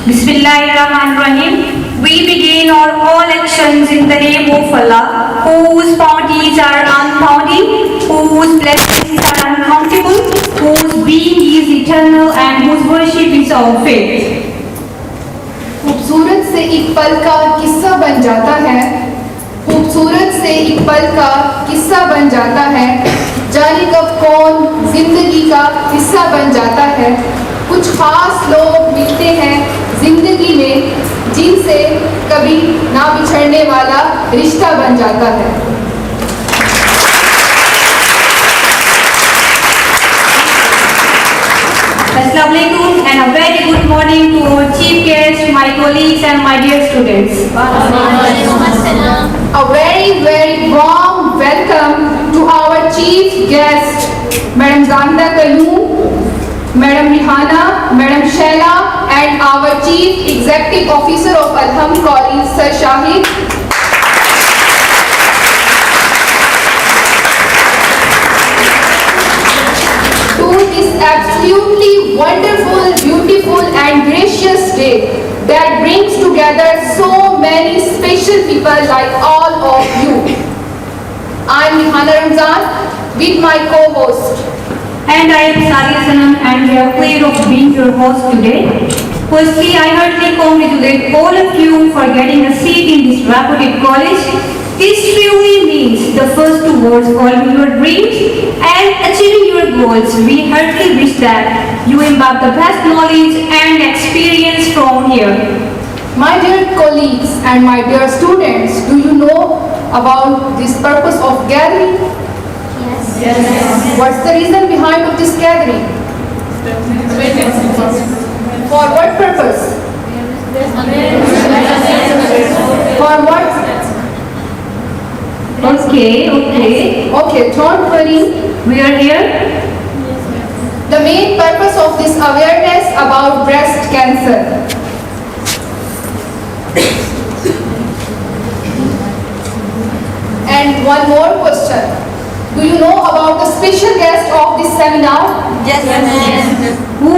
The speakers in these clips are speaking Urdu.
Bismillahirrahmanirrahim. We begin all actions in the name of Allah, whose bounties are unbounding, whose blessings are uncountable, whose being is eternal, and whose worship is our faith. خوبصورت سے ایک پل کا قصہ بن جاتا ہے، خوبصورت سے ایک پل کا قصہ بن جاتا ہے، جانے کب کون زندگی کا حصہ بن جاتا ہے۔ کچھ خاص لوگ ملتے ہیں زندگی میں جن سے کبھی نہ بچھڑنے والا رشتہ بن جاتا ہے۔ Assalamu alaikum and a very good morning to our chief guests, my colleagues and my dear students. A very warm welcome to our chief guest, Madam Zahida Qayyum, Madam Rihanna, Madam Shaila, and our Chief Executive Officer of Al-Hum College, Sir Shahid. To this absolutely wonderful, beautiful, and gracious day that brings together so many special people like all of you. I'm Rihanna Ramzan with my co-host. And I am Sadia Sanam, and we are pleased of being your host today. Firstly, I heartily congratulate all of you for getting a seat in this reputed college. This truly means the first towards following your dreams and achieving your goals. We heartily wish that you imbibe the best knowledge and experience from here. My dear colleagues and my dear students, do you know about this purpose of gathering? Yes. What's the reason behind of this gathering? For what purpose? For what? Okay, don't worry. We are here. The main purpose of this awareness about breast cancer. And one more question. Do you know about the special guest of this seminar? Yes. Who?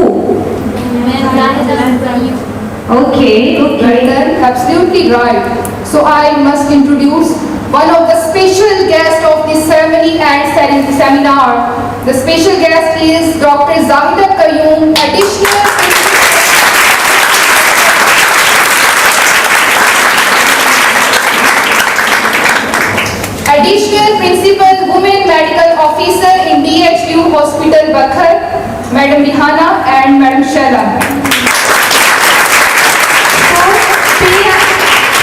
Okay. Well done, absolutely right. So I must introduce one of the special guests of this ceremony and seminar. The special guest is Dr. Zahida Qayyum, Additional Principal Women Medical Officer in DHU Hospital, Bakhar, Madam Rihanna and Madam Shaila.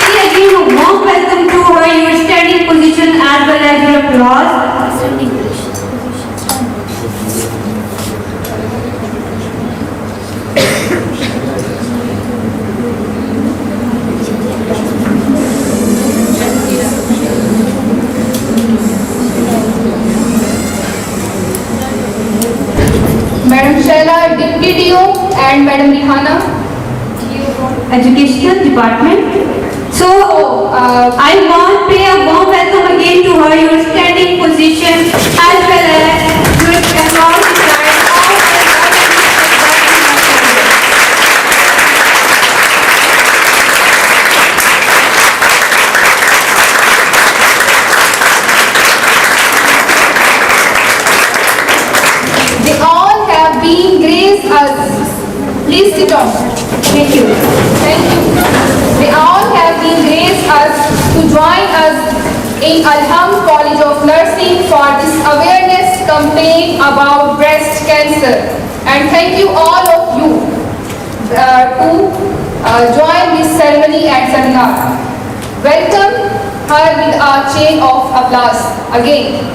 Say again a warm welcome to her, your standing position as well as your applause. Madam Shaila, Deputy DO, and Madam Rihanna, Educational Department. So, I want to pay a warm welcome again to her, your standing position as well as your applause. they all have been graced us. Please sit down. Thank you. Thank you. They all have been graced us to join us in Al-Hum College of Nursing for this awareness campaign about breast cancer. And thank you all of you to join this ceremony and seminar. Welcome her with a chain of applause again.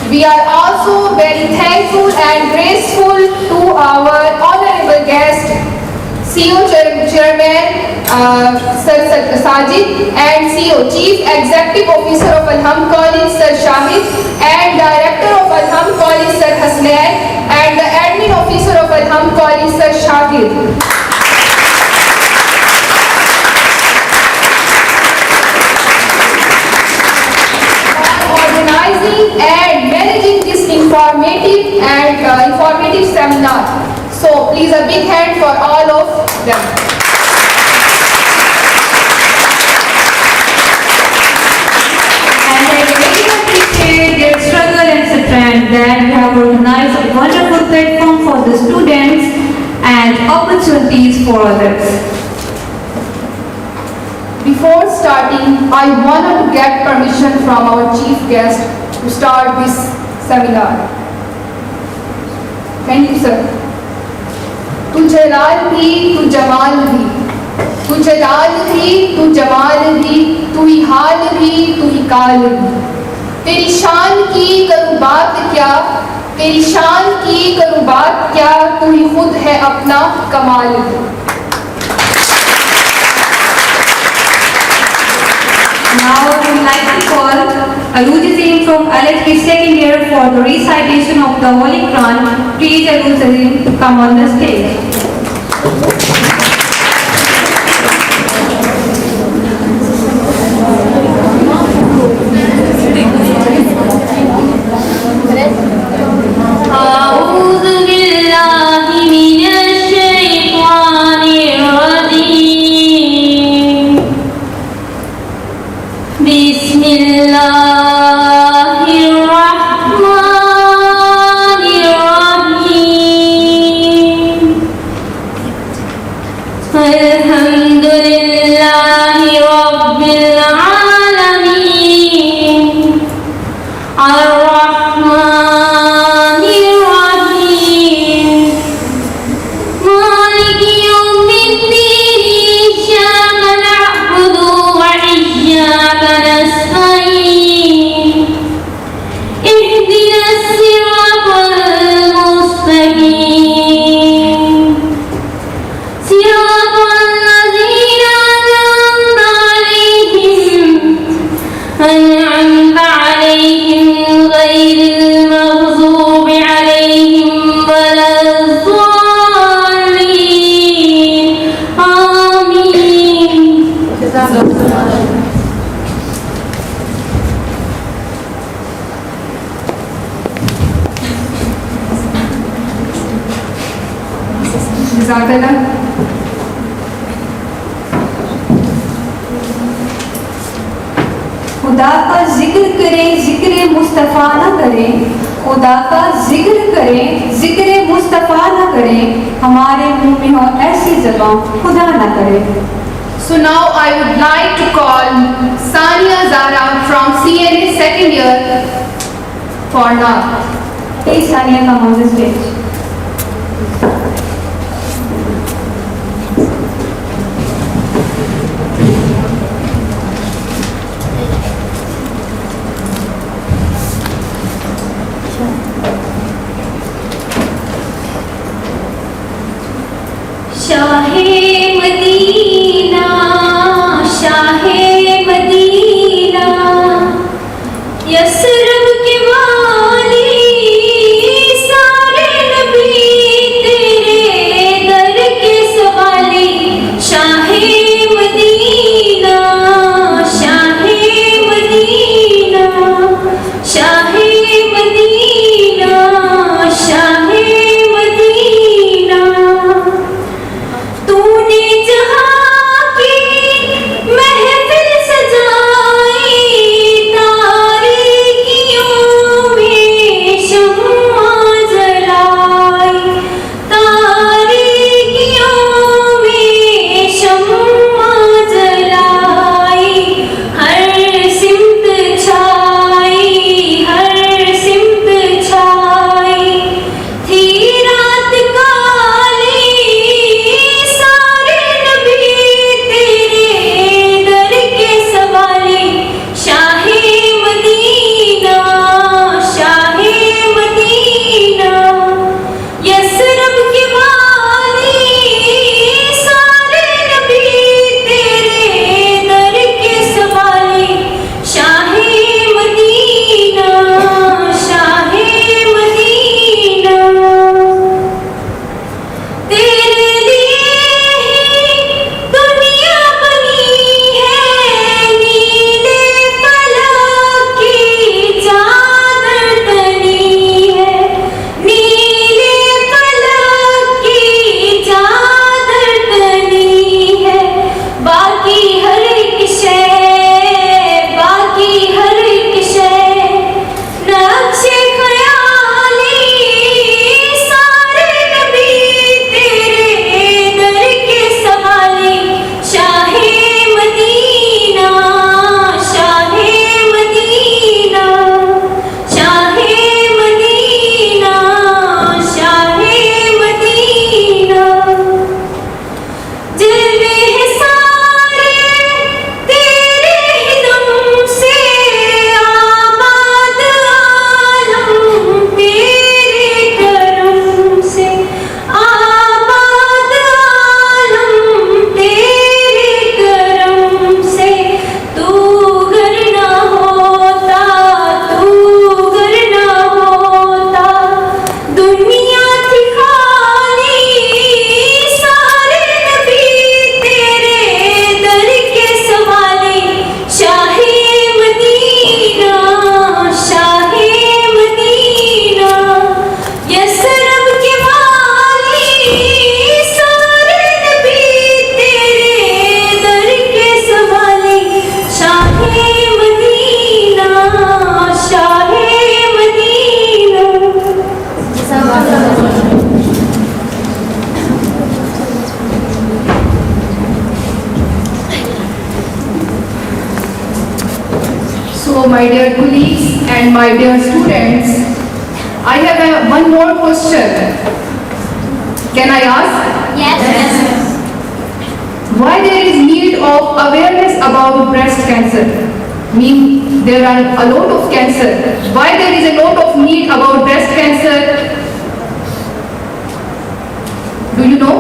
We are also very thankful and grateful to our honorable guest, CEO Chairman Sir Sajid, and CEO Chief Executive Officer of Al-Hum College Sir Shahid, and Director of Al-Hum College Sir Hasnain, and the Admin Officer of Al-Hum College Sir Shahid. please a big hand for all of them. And I really appreciate their struggle and strength that we have organized a wonderful platform for the students and opportunities for others. Before starting, I wanted to get permission from our chief guest to start this seminar. Thank you, sir. Tu jalal bhi, tu jamal bhi, tu jalal bhi, tu jamal bhi, tu hi haal bhi, tu hi kaal bhi. تیری شان کی کروں بات کیا، تیری شان کی کروں بات کیا، تو ہی خود ہے اپنا کمال بھی. Now I would like to call Aluzazim from LHP second year for the recitation of the Holy Quran. Please Aluzazim to come on the stage. أعوذ بالله من الشيطان الرجيم بسم الله الرحمن الرحيم الحمد لله رب العالمين الرحمن الرحيم مالك يوم الدين إياك نعبد وإياك نستعين اهدنا الصراط المستقيم صراط الذين أنعمت عليهم غير المغضوب عليهم ولا الضالين آمين. جزاک اللہ. خدا کا ذکر کریں ذکر مصطفیٰ نہ کریں، خدا کا ذکر کریں ذکر مصطفیٰ نہ کریں، ہمارے منہ میں ہو ایسی زبان خدا نہ کرے. So now I would like to call Sania Zara from CNA second year for now. Please Sania come on the stage. شاہ مدینہ شاہ مدینہ یثرب کے والی سارے نبی تیرے در کے سوالی. شاہ مدینہ شاہ مدینہ شاہ مدینہ شاہ مدینہ تو نے جہاں کی محفل سجائی تاریکی my dear colleagues and my dear students, I have one more question. Can I ask? Yes. Why there is need of awareness about breast cancer? Mean there are a lot of cancer. Why there is a lot of need about breast cancer? Do you know?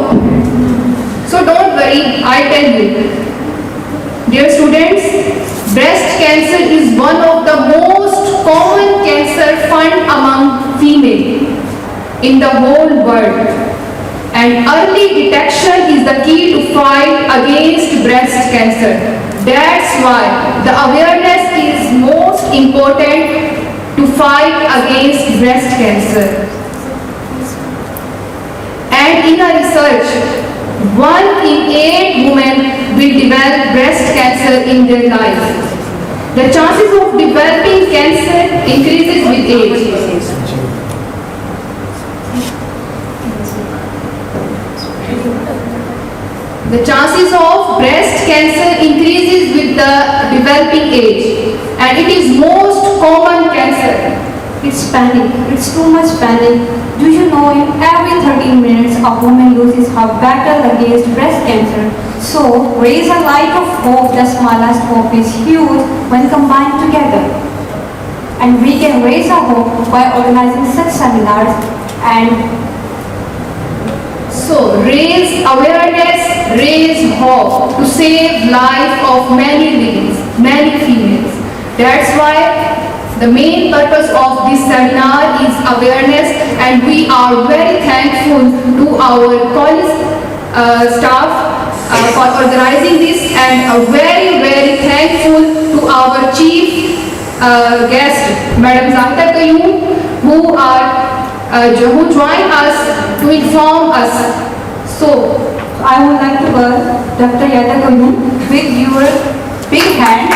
So don't worry, I tell you. Dear students, breast cancer is one of the most common cancer found among female in the whole world. And early detection is the key to fight against breast cancer. That's why the awareness is most important to fight against breast cancer. And in a research, 1 in 8 women will develop breast cancer in their life. The chances of developing cancer increases with age. The chances of breast cancer increases with the developing age, and it is most common cancer. It's panic. It's too much panic. Do you know in every 13 minutes a woman loses her battle against breast cancer? So raise a light of hope. The smallest hope is huge when combined together. And we can raise our hope by organizing such seminars and So raise awareness, raise hope to save life of many ladies, many females. That's why the main purpose of this seminar is awareness, and we are very thankful to our college staff for organizing this, and very thankful to our chief guest, Madam Zahida Qayyum, who joined us to inform us. So I would like to welcome Dr. Yada Qayyum with your big hands.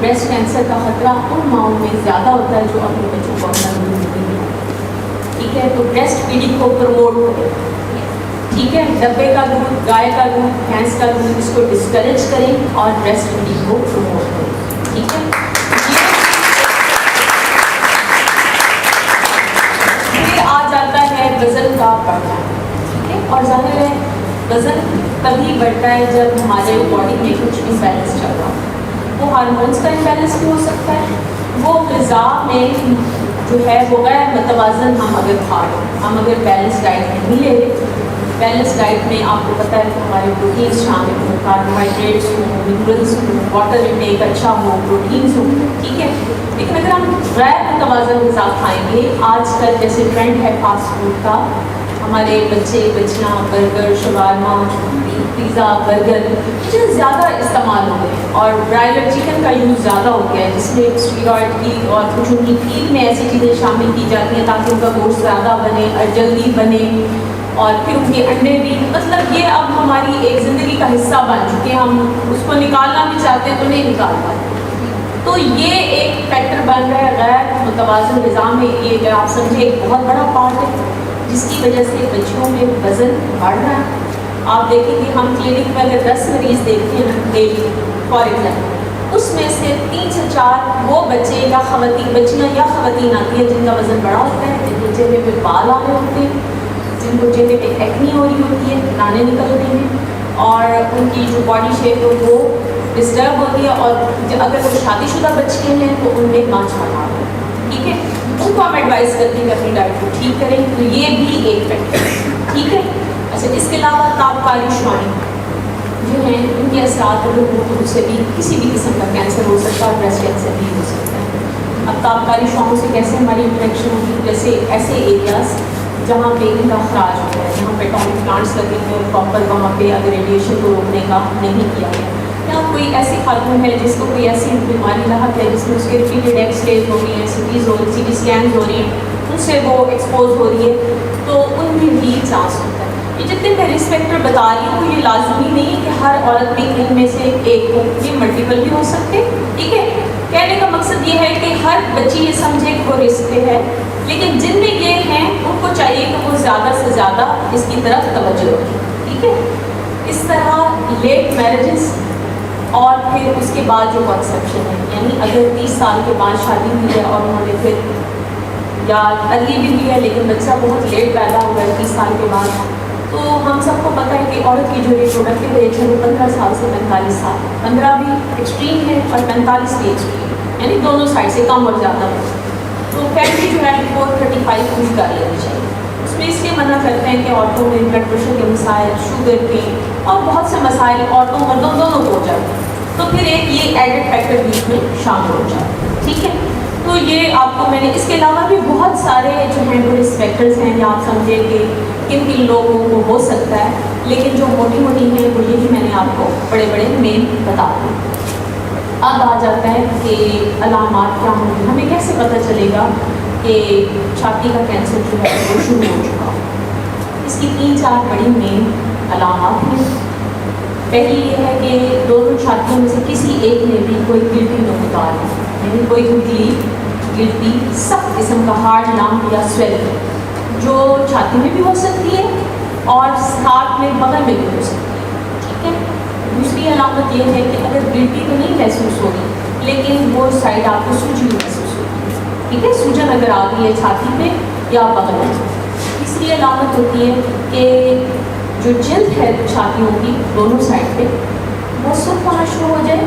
Breast cancer کا خطرہ ان ماؤں میں زیادہ ہوتا ہے جو اپنے بچوں کو اپنا دودھ دیتی ہیں. ٹھیک ہے, تو بریسٹ فیڈنگ کو پروموٹ کریں. ٹھیک ہے, ڈبے کا دودھ, گائے کا دودھ, بھینس کا دودھ, اس کو ڈسکریج کریں اور بریسٹ فیڈنگ کو پروموٹ کریں. ٹھیک ہے, پھر آ جاتا ہے وزن کا بڑھنا. ٹھیک ہے, اور ظاہر ہے وزن تبھی بڑھتا ہے جب ہمارے باڈی میں کچھ امبیلنس چل رہا ہو. وہ ہارمونس کا امبیلنس بھی ہو سکتا ہے, وہ غذا میں جو ہے وہ غیر متوازن ہم اگر کھا رہے ہیں, ہم اگر بیلنس ڈائٹ نہیں لے رہے. بیلنس ڈائٹ میں آپ کو پتہ ہے کہ ہمارے پروٹینس شامل ہوں, کاربوہائیڈریٹس ہوں, منرلس ہوں, واٹر انٹیک اچھا ہو, پروٹینس ہوں. ٹھیک ہے, لیکن اگر ہم غیر متوازن غذا کھائیں گے, آج کل جیسے ٹرینڈ ہے فاسٹ فوڈ کا, ہمارے بچے بچیاں برگر, شورما, پیزا, برگر چیزیں زیادہ استعمال ہو گئے, اور برائلر چکن کا یوز زیادہ ہو گیا ہے جس میں اسٹیرائڈ کی اور کچھ ان کی فیڈ میں ایسی چیزیں شامل کی جاتی ہیں تاکہ ان کا گوشت زیادہ بنے اور جلدی بنے, اور پھر ان کے انڈے بھی. مطلب یہ اب ہماری ایک زندگی کا حصہ بن چکے ہیں, ہم اس کو نکالنا بھی چاہتے ہیں تو نہیں نکال پاتے. تو یہ ایک فیکٹر بن رہا ہے غیر متوازن غذا میں. یہ اگر آپ سمجھیں ایک بہت بڑا پارٹ ہے جس کی وجہ سے بچوں میں وزن بڑھ رہا ہے. آپ دیکھیں کہ ہم کلینک میں اگر 10 مریض دیکھتے ہیں ڈیلی فار ایگزامپل, اس میں سے 3 سے 4 وہ بچے یا بچیاں یا خواتین آتی ہیں جن کا وزن بڑا ہوتا ہے, جن کے چہرے پہ بال آ رہے ہوتے ہیں, جن کو چہرے پہ ایکنی ہو رہی ہوتی ہے, دانے نکل رہے ہیں, اور ان کی جو باڈی شیپ ہے وہ ڈسٹرب ہوتی ہے, اور اگر وہ شادی شدہ بچے ہیں تو ان میں مانچ بنا رہے ہیں. ٹھیک ہے, ان کو ہم ایڈوائز کرتے ہیں کہ اپنی ڈائٹ کو ٹھیک کریں. تو یہ بھی ایک فیکٹر ہے. ٹھیک ہے, اچھا اس کے علاوہ تابکاری شوائیں جو ہیں ان کے اثرات اگر ہوں تو اس سے بھی کسی بھی قسم کا کینسر ہو سکتا ہے, اور بریسٹ کینسر بھی ہو سکتا ہے. اب تابکاری شوائوں سے کیسے ہماری انٹریکشن ہوگی, جیسے ایسے ایریاز جہاں پہ ان کا خراج ہوتا ہے, جہاں پہ ٹاپک پلانٹس لگے ہوئے ہیں پراپر, وہاں پہ اگر ریڈیشن کو روکنے کا نہیں کیا گیا, یا کوئی ایسی خاتون ہے جس کو کوئی ایسی بیماری لاحق ہے جس میں اس کے ریپیٹڈ ایکس-ریز ہو رہی ہیں, سی ٹی اسکینز ہو رہی ہیں, ان سے وہ ایکسپوز ہو رہی ہے, تو ان میں بھی چانس ہوتا ہے. یہ جتنے میں رسک فیکٹر بتا رہی ہوں یہ لازمی نہیں ہے کہ ہر عورت میں ان میں سے ایک ہو, یہ ملٹیپل بھی ہو سکتے. ٹھیک ہے, کہنے کا مقصد یہ ہے کہ ہر بچی یہ سمجھے کہ وہ رسک پہ ہے, لیکن جن میں یہ ہیں ان کو چاہیے کہ وہ زیادہ سے زیادہ اس کی طرف توجہ رکھیں. ٹھیک ہے, اس طرح لیٹ میرجز اور پھر اس کے بعد جو کنسیپشن ہے, یعنی اگر 30 سال کے بعد شادی ہوئی ہے اور انہوں نے پھر یا ارلی بھی ہوئی ہے لیکن بچہ بہت لیٹ پیدا ہوا ہے 30 سال کے بعد, تو ہم سب کو پتہ ہے کہ عورت کی جو ریپروڈکٹیو ایج ہے وہ 15 سال سے 45 سال, 15 بھی ایکسٹریم ہے اور 45 بھی ایکسٹریم ہے, یعنی دونوں سائڈ سے کم اور زیادہ ہو. تو فیملی جو ہے 435 پوری کر لینی چاہیے. اس میں اس لیے منع کرتے ہیں کہ عورتوں میں بلڈ پریشر کے مسائل, شوگر کے اور بہت سے مسائل عورتوں مردوں دونوں کو ہو جاتے ہیں, تو پھر ایک یہ ایڈڈ فیکٹر بھی اس میں شامل ہو جاتا ہے. ٹھیک ہے, تو یہ آپ کو میں نے, اس کے علاوہ بھی بہت سارے جو ہیں وہ رسک فیکٹرز ہیں, یا آپ سمجھیں کہ کن کن لوگوں کو ہو سکتا ہے, لیکن جو موٹی موٹی ہیں وہ یہی میں نے آپ کو بڑے بڑے مین بتا دی. اب آ جاتا ہے کہ علامات کیا ہوں گے, ہمیں کیسے پتہ چلے گا کہ چھاتی کا کینسر جو ہے وہ شروع ہو چکا. اس کی 3-4 بڑی مین علامات ہیں. پہلی یہ ہے کہ دونوں چھاتیوں میں سے کسی ایک میں بھی کوئی گلٹی نوکدار ہے, یعنی کوئی گلٹی سخت قسم کا ہارڈ لمپ یا سویلنگ جو چھاتی میں بھی ہو سکتی ہے اور ساتھ میں بغل میں بھی ہو سکتی ہے. ٹھیک ہے, دوسری علامت یہ ہے کہ اگر گلٹی تو نہیں محسوس ہوگی لیکن وہ سائڈ آپ کو سوجن محسوس ہوگی. ٹھیک ہے, سوجن اگر آ گئی ہے چھاتی پہ یا بغل میں. تیسری علامت ہوتی ہے کہ جو جلد ہے چھاتیوں کی دونوں سائڈ پہ وہ سرخ ہونا شروع ہو جائے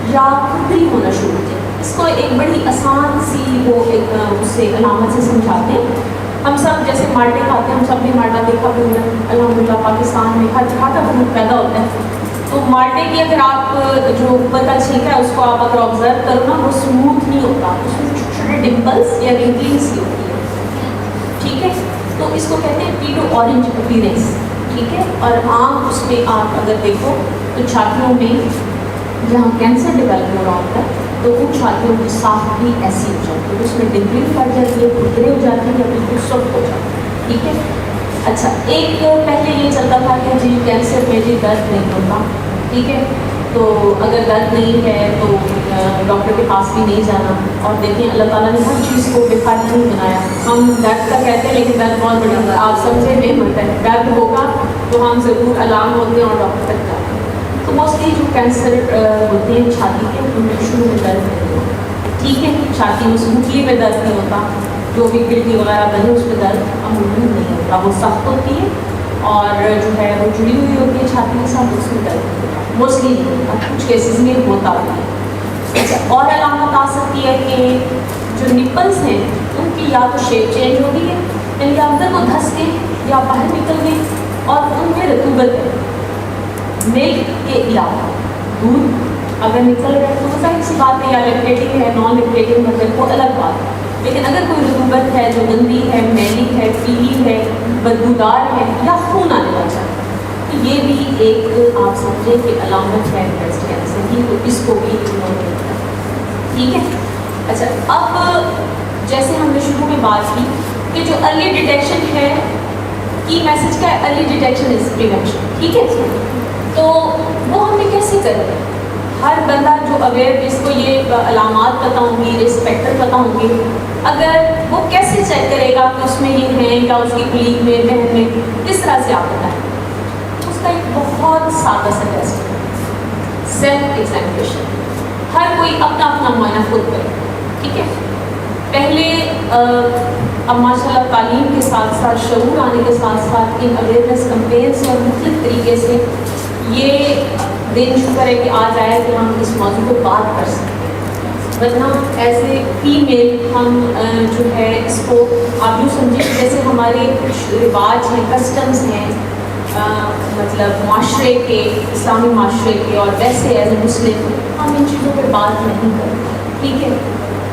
یا کھردری ہونا شروع ہو جائے. اس کو ایک بڑی آسان سی وہ ایک اس سے علامت سے سمجھاتے ہیں. ہم سب جیسے مالٹے کھاتے ہیں, ہم سب نے مالٹا دیکھا بھی ہوگا, الحمدللہ پاکستان میں ہر جگہ کا بھوت پیدا ہوتا ہے. تو مالٹے کی اگر آپ جو اوپر کا چھینکا ہے اس کو آپ اگر آبزرو کرو نا, وہ اسموتھ نہیں ہوتا, اس میں چھوٹے چھوٹے ڈمپلس یا رنکلنگس کی ہوتی ہے. ٹھیک ہے, تو اس کو کہتے ہیں پیڈو اورنج اپیرنس. ٹھیک ہے, اور عام اس میں آپ اگر دیکھو تو چھاتیوں میں جہاں کینسر ڈیولپ ہو رہا ہوتا ہے تو ان چھاتیوں کی ساخت بھی ایسی ہو جاتی ہے, اس میں ڈمپلنگ پڑ جاتی ہے, کھردرے ہو جاتی ہیں یا بالکل سخت ہو جاتی ہے. ٹھیک ہے, اچھا ایک پہلے یہ چلتا تھا کہ جی کینسر میں جی درد نہیں ہوتا. ٹھیک ہے, تو اگر درد نہیں ہے تو ڈاکٹر کے پاس بھی نہیں جانا. اور دیکھیں اللہ تعالیٰ نے ہر چیز کو بے فرق نہیں بنایا. ہم درد کا کہتے ہیں لیکن درد بہت بڑا آپ سمجھے نہیں ہوتا ہے. درد ہوگا تو ہم ضرور الارم ہوتے ہیں اور ڈاکٹر تک جاتے ہیں. تو موسٹلی جو کینسر ہوتے ہیں چھاتی کے ان میں شروع میں درد نہیں ہوتا. ٹھیک ہے, چھاتی میں سموکلی میں درد نہیں ہوتا, جو بھی کڈنی وغیرہ بنے اس میں درد عموماً نہیں ہوتا. وہ سخت ہوتی ہے اور جو ہے وہ جڑی ہوئی ہوتی ہے چھاتی کے ساتھ, اس میں درد نہیں ہوتا. موسٹلی نہیں ہوتا, کچھ کیسز میں ہوتا بھی ہے. اچھا, اور علامت آ سکتی ہے کہ جو نپلس ہیں ان کی یا تو شیپ چینج ہو گئی ہے, یعنی یا اندر کو دھس گئے یا باہر نکل گئے اور ان میں رطوبت ہے. ملک کے علاوہ دودھ اگر نکل رہا ہے تو وہ ظاہر سی بات ہے, یا لیکٹیٹنگ ہے نان لیکٹیٹنگ مطلب وہ الگ بات ہے. لیکن اگر کوئی رطوبت ہے جو گندی ہے, میلی ہے, پیلی ہے, بدبودار ہے یا خون آنے لگا ہے, تو یہ بھی ایک آپ سمجھیں کہ علامت ہے بریسٹ کینسر کی, تو اس کو بھی اگنور کرتا ہے. ٹھیک ہے. اچھا, اب جیسے ہم نے شروع میں بات کی کہ جو ارلی ڈیٹیکشن ہے کی میسج کا ہے, ارلی ڈیٹیکشن از پریونشن. ٹھیک ہے, تو وہ ہم نے کیسے کرنا ہے. ہر بندہ جو اویئر جس کو یہ علامات پتہ ہوں گی, رسک فیکٹر پتہ ہوں گے, اگر وہ کیسے چیک کرے گا کہ اس میں یہ ہیں یا اس کی کلیگ میں بہن میں, کس طرح سے آپ بتائیں. اس کا ایک بہت سادہ سا ٹیسٹ ہے, سیلف ایگزامینیشن. ہر کوئی اپنا اپنا معائنہ خود کرے. ٹھیک ہے. پہلے اب ماشاء اللہ تعلیم کے ساتھ ساتھ شعور آنے کے ساتھ ساتھ ان اویئرنیس کمپینس اور مختلف طریقے سے یہ دن شکر ہے کہ آج آیا کہ ہم اس موضوع کو بات کر سکتے ہیں. ورنہ ایز اے فیمیل ہم جو ہے اس کو آپ یوں سمجھیں جیسے ہمارے کچھ رواج ہیں, کسٹمز ہیں, مطلب معاشرے کے, اسلامی معاشرے کے, اور ویسے ایز اے مسلم ہم ان چیزوں پہ بات نہیں کرتے. ٹھیک ہے.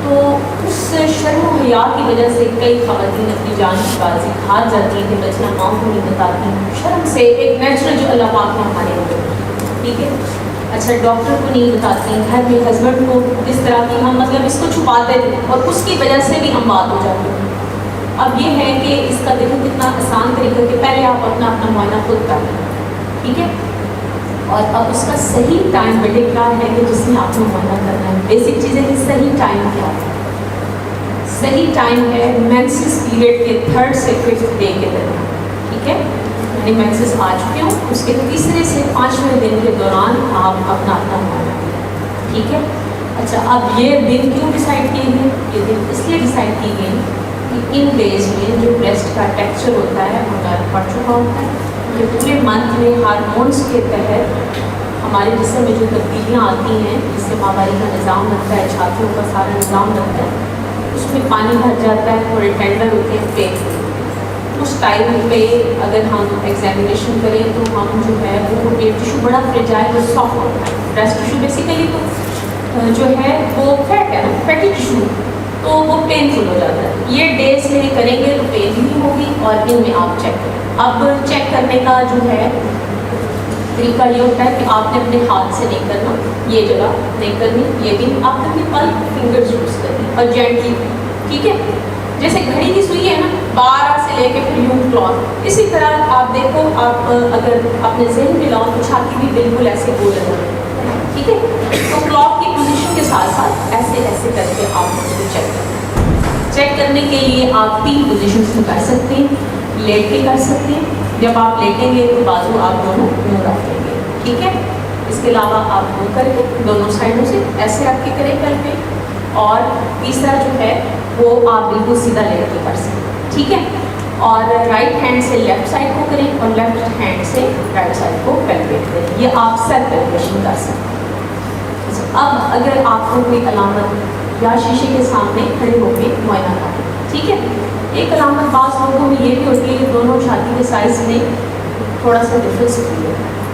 تو اس شرم و حیا کی وجہ سے کئی خواتین اپنی جان کی بازی ہار جاتی ہیں کہ بچیاں ماں کو نہیں بتاتی ہیں, شرم سے, ایک نیچرل جو اللہ پاک نے ہمارے ہوتے ہیں. ٹھیک ہے. اچھا, ڈاکٹر کو نہیں بتاتی ہیں, گھر میں ہسبینڈ کو اس طرح کی ہم مطلب اس کو چھپاتے تھے اور اس کی وجہ سے بھی ہم بات ہو جاتے ہیں. اب یہ ہے کہ اس کا دیکھو کتنا آسان طریقہ کہ پہلے آپ اپنا اپنا معائنہ خود کر لیں. ٹھیک ہے. اور اب اس کا صحیح ٹائم بیٹے کیا ہے کہ جس میں آپ کو معائنہ کرنا ہے. بیسک چیزیں کہ صحیح ٹائم کیا ہے. صحیح ٹائم ہے مینسس پیریڈ کے 3rd سے 5th ڈے کے درمیان. ٹھیک ہے. یعنی مینسس آ چکے ہوں اس کے 3 سے 5ویں دن کے دوران آپ اپنا اپنا معائنہ کریں. ٹھیک ہے. اچھا, اب یہ دن کیوں ڈیسائیڈ کیے گئے. یہ دن اس لیے ڈیسائیڈ کی گئی کہ ان ڈیز میں جو بریسٹ کا ٹیکسچر ہوتا ہے ہمارا بڑھ چکا ہوتا ہے. کہ پورے منتھ میں ہارمونس کے تحت ہمارے جسم میں جو تبدیلیاں آتی ہیں, جس سے ماہواری کا نظام لگتا ہے, چھاتیوں کا سارا نظام لگتا ہے, اس میں پانی بھر جاتا ہے, تھوڑے ٹینڈر ہوتے ہیں, پین. اس ٹائم پہ اگر ہم ایگزامینیشن کریں تو ہم جو ہے وہ پیٹ ٹیشو بڑا فریجائل اور سافٹ ہوتا ہے. بریسٹ ٹیشو بیسیکلی تو جو ہے وہ فیٹ ہے, فیٹی ٹیشو, تو وہ پینفل ہو جاتا ہے. یہ ڈیز میں کریں گے تو پین بھی نہیں ہوگی, اور ان میں آپ چیک کریں. اب چیک کرنے کا جو ہے طریقہ یہ ہوتا ہے کہ آپ نے اپنے ہاتھ سے نہیں کرنا, یہ جگہ نہیں کرنی, یہ بھی آپ نے اپنے پلک فنگرز یوز کرنی اور جینٹلی. ٹھیک ہے. جیسے گھڑی کی سوئی ہے نا, 12 سے لے کے پھر یوں کلاتھ, اسی طرح آپ دیکھو, آپ اگر اپنے ذہن میں لاؤ تو چھاتی بھی بالکل ایسے گول ہے. ٹھیک ہے. تو کلاتھ کی پوزیشن کے ساتھ ساتھ ایسے ایسے کر کے آپ اس کو چیک کریں. چیک کرنے کے لیے آپ 3 پوزیشنس میں کر سکتے ہیں. لیٹ کے کر سکتے ہیں, جب آپ لیٹیں گے تو بازو آپ دونوں منہ رکھ لیں گے. ٹھیک ہے. اس کے علاوہ آپ منہ کر کے دونوں سائڈوں سے ایسے رکھ کے کریں کر پہ, اور تیسرا جو ہے وہ آپ بالکل سیدھا لیٹ کے کر سکتے ہیں. ٹھیک ہے. اور رائٹ ہینڈ سے لیفٹ سائڈ کو کریں اور لیفٹ ہینڈ سے رائٹ سائڈ کو پیلپیٹ کریں. یہ آپ سیلف پیلپیشن کر سکتے ہیں. اب اگر آپ کو کوئی علامت یا شیشے کے سامنے کھڑے ہو کے معائنہ کریں. ٹھیک ہے. ایک علامت بعض لوگوں میں یہ بھی ہوتی ہے کہ دونوں چھاتی کے سائز میں تھوڑا سا ڈفرینس ہوتی ہے.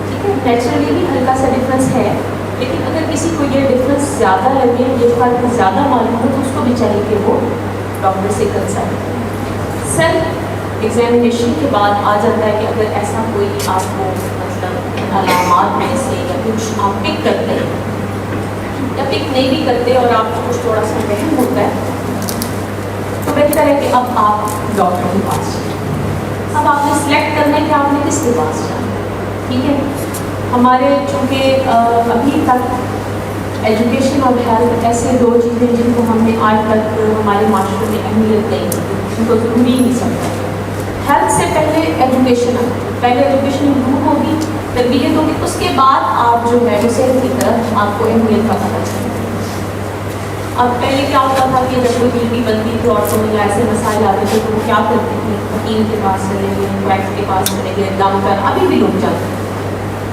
ٹھیک ہے. نیچرلی بھی ہلکا سا ڈفرینس ہے, لیکن اگر کسی کو یہ ڈفرینس زیادہ لگے, یہ فرق زیادہ معلوم ہو, تو اس کو بھی چاہیے کہ وہ ڈاکٹر سے کنسلٹ کریں. سیلف ایگزامینیشن کے بعد آ جاتا ہے کہ اگر ایسا کوئی آپ کو مطلب علامات میں سے یا کچھ آپ پک کرتے ہیں یا پک نہیں بھی کرتے اور آپ کو کچھ تھوڑا سا وہم ہوتا ہے, تو بہتر ہے کہ اب آپ ڈاکٹر کے پاس جائیں. اب آپ نے سلیکٹ کرنا ہے کہ آپ نے کس کے پاس جانا. ٹھیک ہے. ہمارے چونکہ ابھی تک ایجوکیشن اور ہیلتھ ایسے دو چیزیں جن کو ہم نے آج تک ہمارے معاشرے میں اہمیت نہیں دی، ان کو ضروری نہیں سمجھا۔ ہیلتھ سے پہلے ایجوکیشن پہلے ایجوکیشن امپروو ہوگی، تربیت ہوگی، اس کے بعد آپ جو ہے صحت کی طرف آپ کو اہمیت کا پتہ چلے۔ اب پہلے کیا ہوتا تھا کہ جب کوئی بیٹی بنتی تھی عورتوں میں ایسے مسائل آتے تھے تو وہ کیا کرتی تھی، حکیم کے پاس چلے گئے، ویکس کے پاس چلے گئے، دم کر، ابھی بھی لوگ جاتے ہیں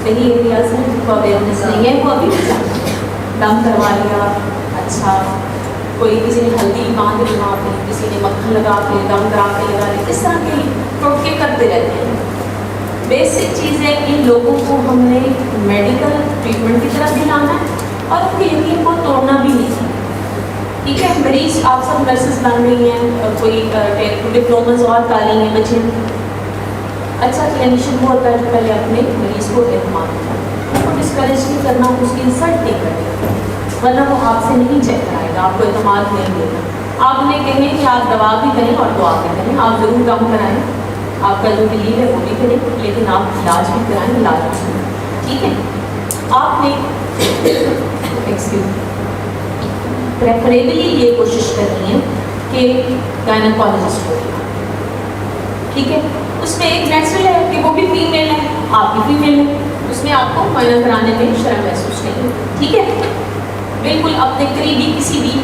صحیح ایریاز میں جن کو اویئرنیس نہیں ہے وہ ابھی بھی جاتے ہیں، دم کروا لیا، اچھا کوئی کسی نے ہلدی باندھ لی وہاں پہ، کسی نے مکھن لگا کے دم کرا کے لگا لی، اس طرح کے ٹوٹکے کرتے رہتے ہیں۔ بیسک چیز ہے ان لوگوں کو ہم نے میڈیکل ٹریٹمنٹ کی طرف بھی لانا ہے اور ان کے یقین کو توڑنا بھی نہیں۔ ٹھیک ہے، مریض آپ سب نرسز بن رہی ہیں، کوئی ڈپلوماز اور کر رہی ہیں بچے، اچھا کلینیشین وہ ہوتا ہے جو پہلے اپنے مریض کو اعتماد کرتا ہے، اس کو ڈسکریج نہیں کرنا، اس کی انسلٹ نہیں کرنا، ورنہ وہ آپ سے نہیں چیک کرائے گا، آپ کو اعتماد نہیں دے گا۔ آپ انہیں کہیں کہ آپ دوا بھی کریں اور دعا بھی کریں، آپ ضرور کم کرائیں، آپ کا جو بلیو ہے وہ بھی کریں، لیکن آپ علاج بھی کرائیں، علاج بھی کریں۔ ٹھیک ہے، آپ نے پریفریبلی یہ کوشش کرنی ہے کہ گائنیکالوجسٹ ہو، ٹھیک ہے، اس میں ایک نیچرل ہے کہ وہ بھی فیمیل ہے، آپ بھی فیمیل ہیں، اس میں آپ کو معائنہ کرانے میں شرم محسوس نہیں ہے۔ ٹھیک ہے، بالکل اپنے قریبی کسی بھی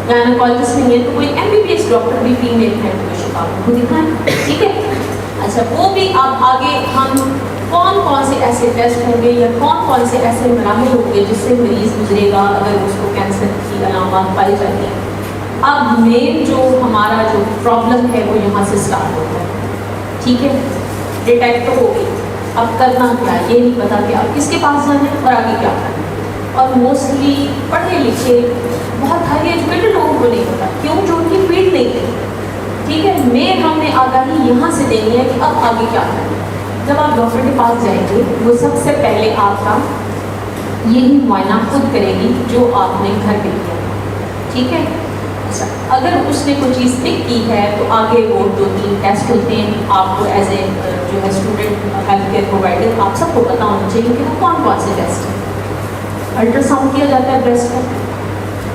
گائنیکالوجسٹ نہیں ہے تو کوئی MBBS ڈاکٹر بھی فیمیل ہے تو شفاف کو دکھائیں۔ ٹھیک ہے، اچھا وہ بھی اب آگے ہم کون سے ایسے ٹیسٹ ہوں گے یا کون سے ایسے مراحل ہوں گے جس سے مریض گزرے گا اگر اس کو کینسر کی علامات پائی جاتی ہیں۔ اب مین جو ہمارا جو پرابلم ہے وہ یہاں سے اسٹارٹ ہوتا ہے۔ ٹھیک ہے، ڈیٹیکٹ ہو گئی، اب کرنا کیا ہے یہ نہیں پتا کہ آپ کس کے پاس جانا ہے اور آگے کیا کرنا ہے، اور موسٹلی پڑھے لکھے بہت ہائی ایجوکیٹڈ لوگوں کو نہیں پتا، کیوں؟ جو ان کی فیلڈ نہیں ہے۔ ٹھیک ہے، مین ہم نے آگاہی یہاں سے دینی ہے کہ اب آگے کیا کرنا ہے۔ جب آپ ڈاکٹر کے پاس جائیں گے وہ سب سے پہلے آپ کا یہی معائنہ خود کرے گی جو آپ نے گھر پہ کیا۔ ٹھیک ہے، اچھا اگر اس نے کوئی چیز پک کی ہے تو آگے وہ 2-3 ٹیسٹ ہوتے ہیں، آپ کو ایز اے جو ہے اسٹوڈنٹ ہیلتھ کیئر پرووائڈر آپ سب کو پتا ہونا چاہیے کہ وہ کون سے ٹیسٹ ہیں۔ الٹرا ساؤنڈ کیا جاتا ہے بریسٹ کا،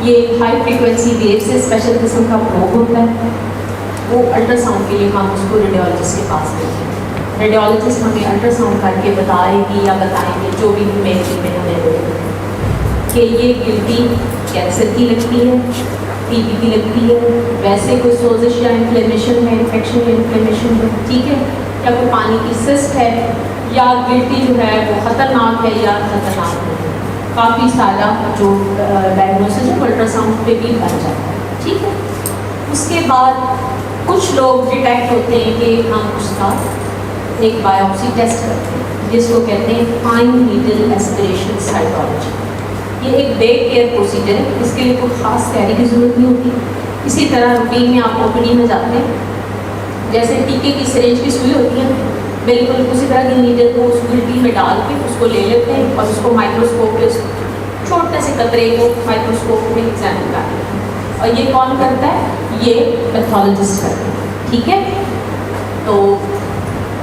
یہ ہائی فریکوینسی ویو سے اسپیشل قسم کا پروب ہوتا ہے، وہ الٹرا ساؤنڈ کے لیے ہم اس کو ریڈیولوجسٹ کے پاس دیتے ہیں۔ ریڈیولوجسٹ ہمیں الٹرا ساؤنڈ کر کے بتائے گی یا بتائیں گے جو بھی میڈیکل میں ہمیں دے کہ یہ گلٹی کینسر کی لگتی ہے، TB کی لگتی ہے، ویسے کوئی سوزش یا انفلیمیشن ہے، انفیکشن یا انفلیمیشن ہے، ٹھیک ہے، یا کوئی پانی کی سسٹ ہے، یا گلٹی جو ہے وہ خطرناک ہے یا خطرناک نہیں ہے۔ کافی سارا جو ڈائگنوسس ہے الٹرا ساؤنڈ پہ بھی بن جاتا ہے۔ ٹھیک ہے، اس کے بعد کچھ لوگ ڈیٹیکٹ ہوتے ہیں کہ ہم اس کا ایک بایوپسی ٹیسٹ کرتے ہیں جس کو کہتے ہیں فائن نیڈل ایسپریشن سائٹولوجی۔ یہ ایک ڈے کیئر پروسیجر ہے، اس کے لیے کوئی خاص تیاری کی ضرورت نہیں ہوتی۔ اسی طرح روٹین میں آپ OPD میں جاتے ہیں، جیسے ٹیکے کی سرنج کی سوئی ہوتی ہے، بالکل اسی طرح کی نیڈل کو اس گلٹی میں ڈال کے اس کو لے لیتے ہیں اور اس کو مائکروسکوپ پہ چھوٹے سے قطرے کو مائکروسکوپ میں ایگزامن کرتے ہیں، اور یہ کون کرتا ہے؟ یہ پیتھولوجسٹ کرتے ہیں۔ ٹھیک ہے، تو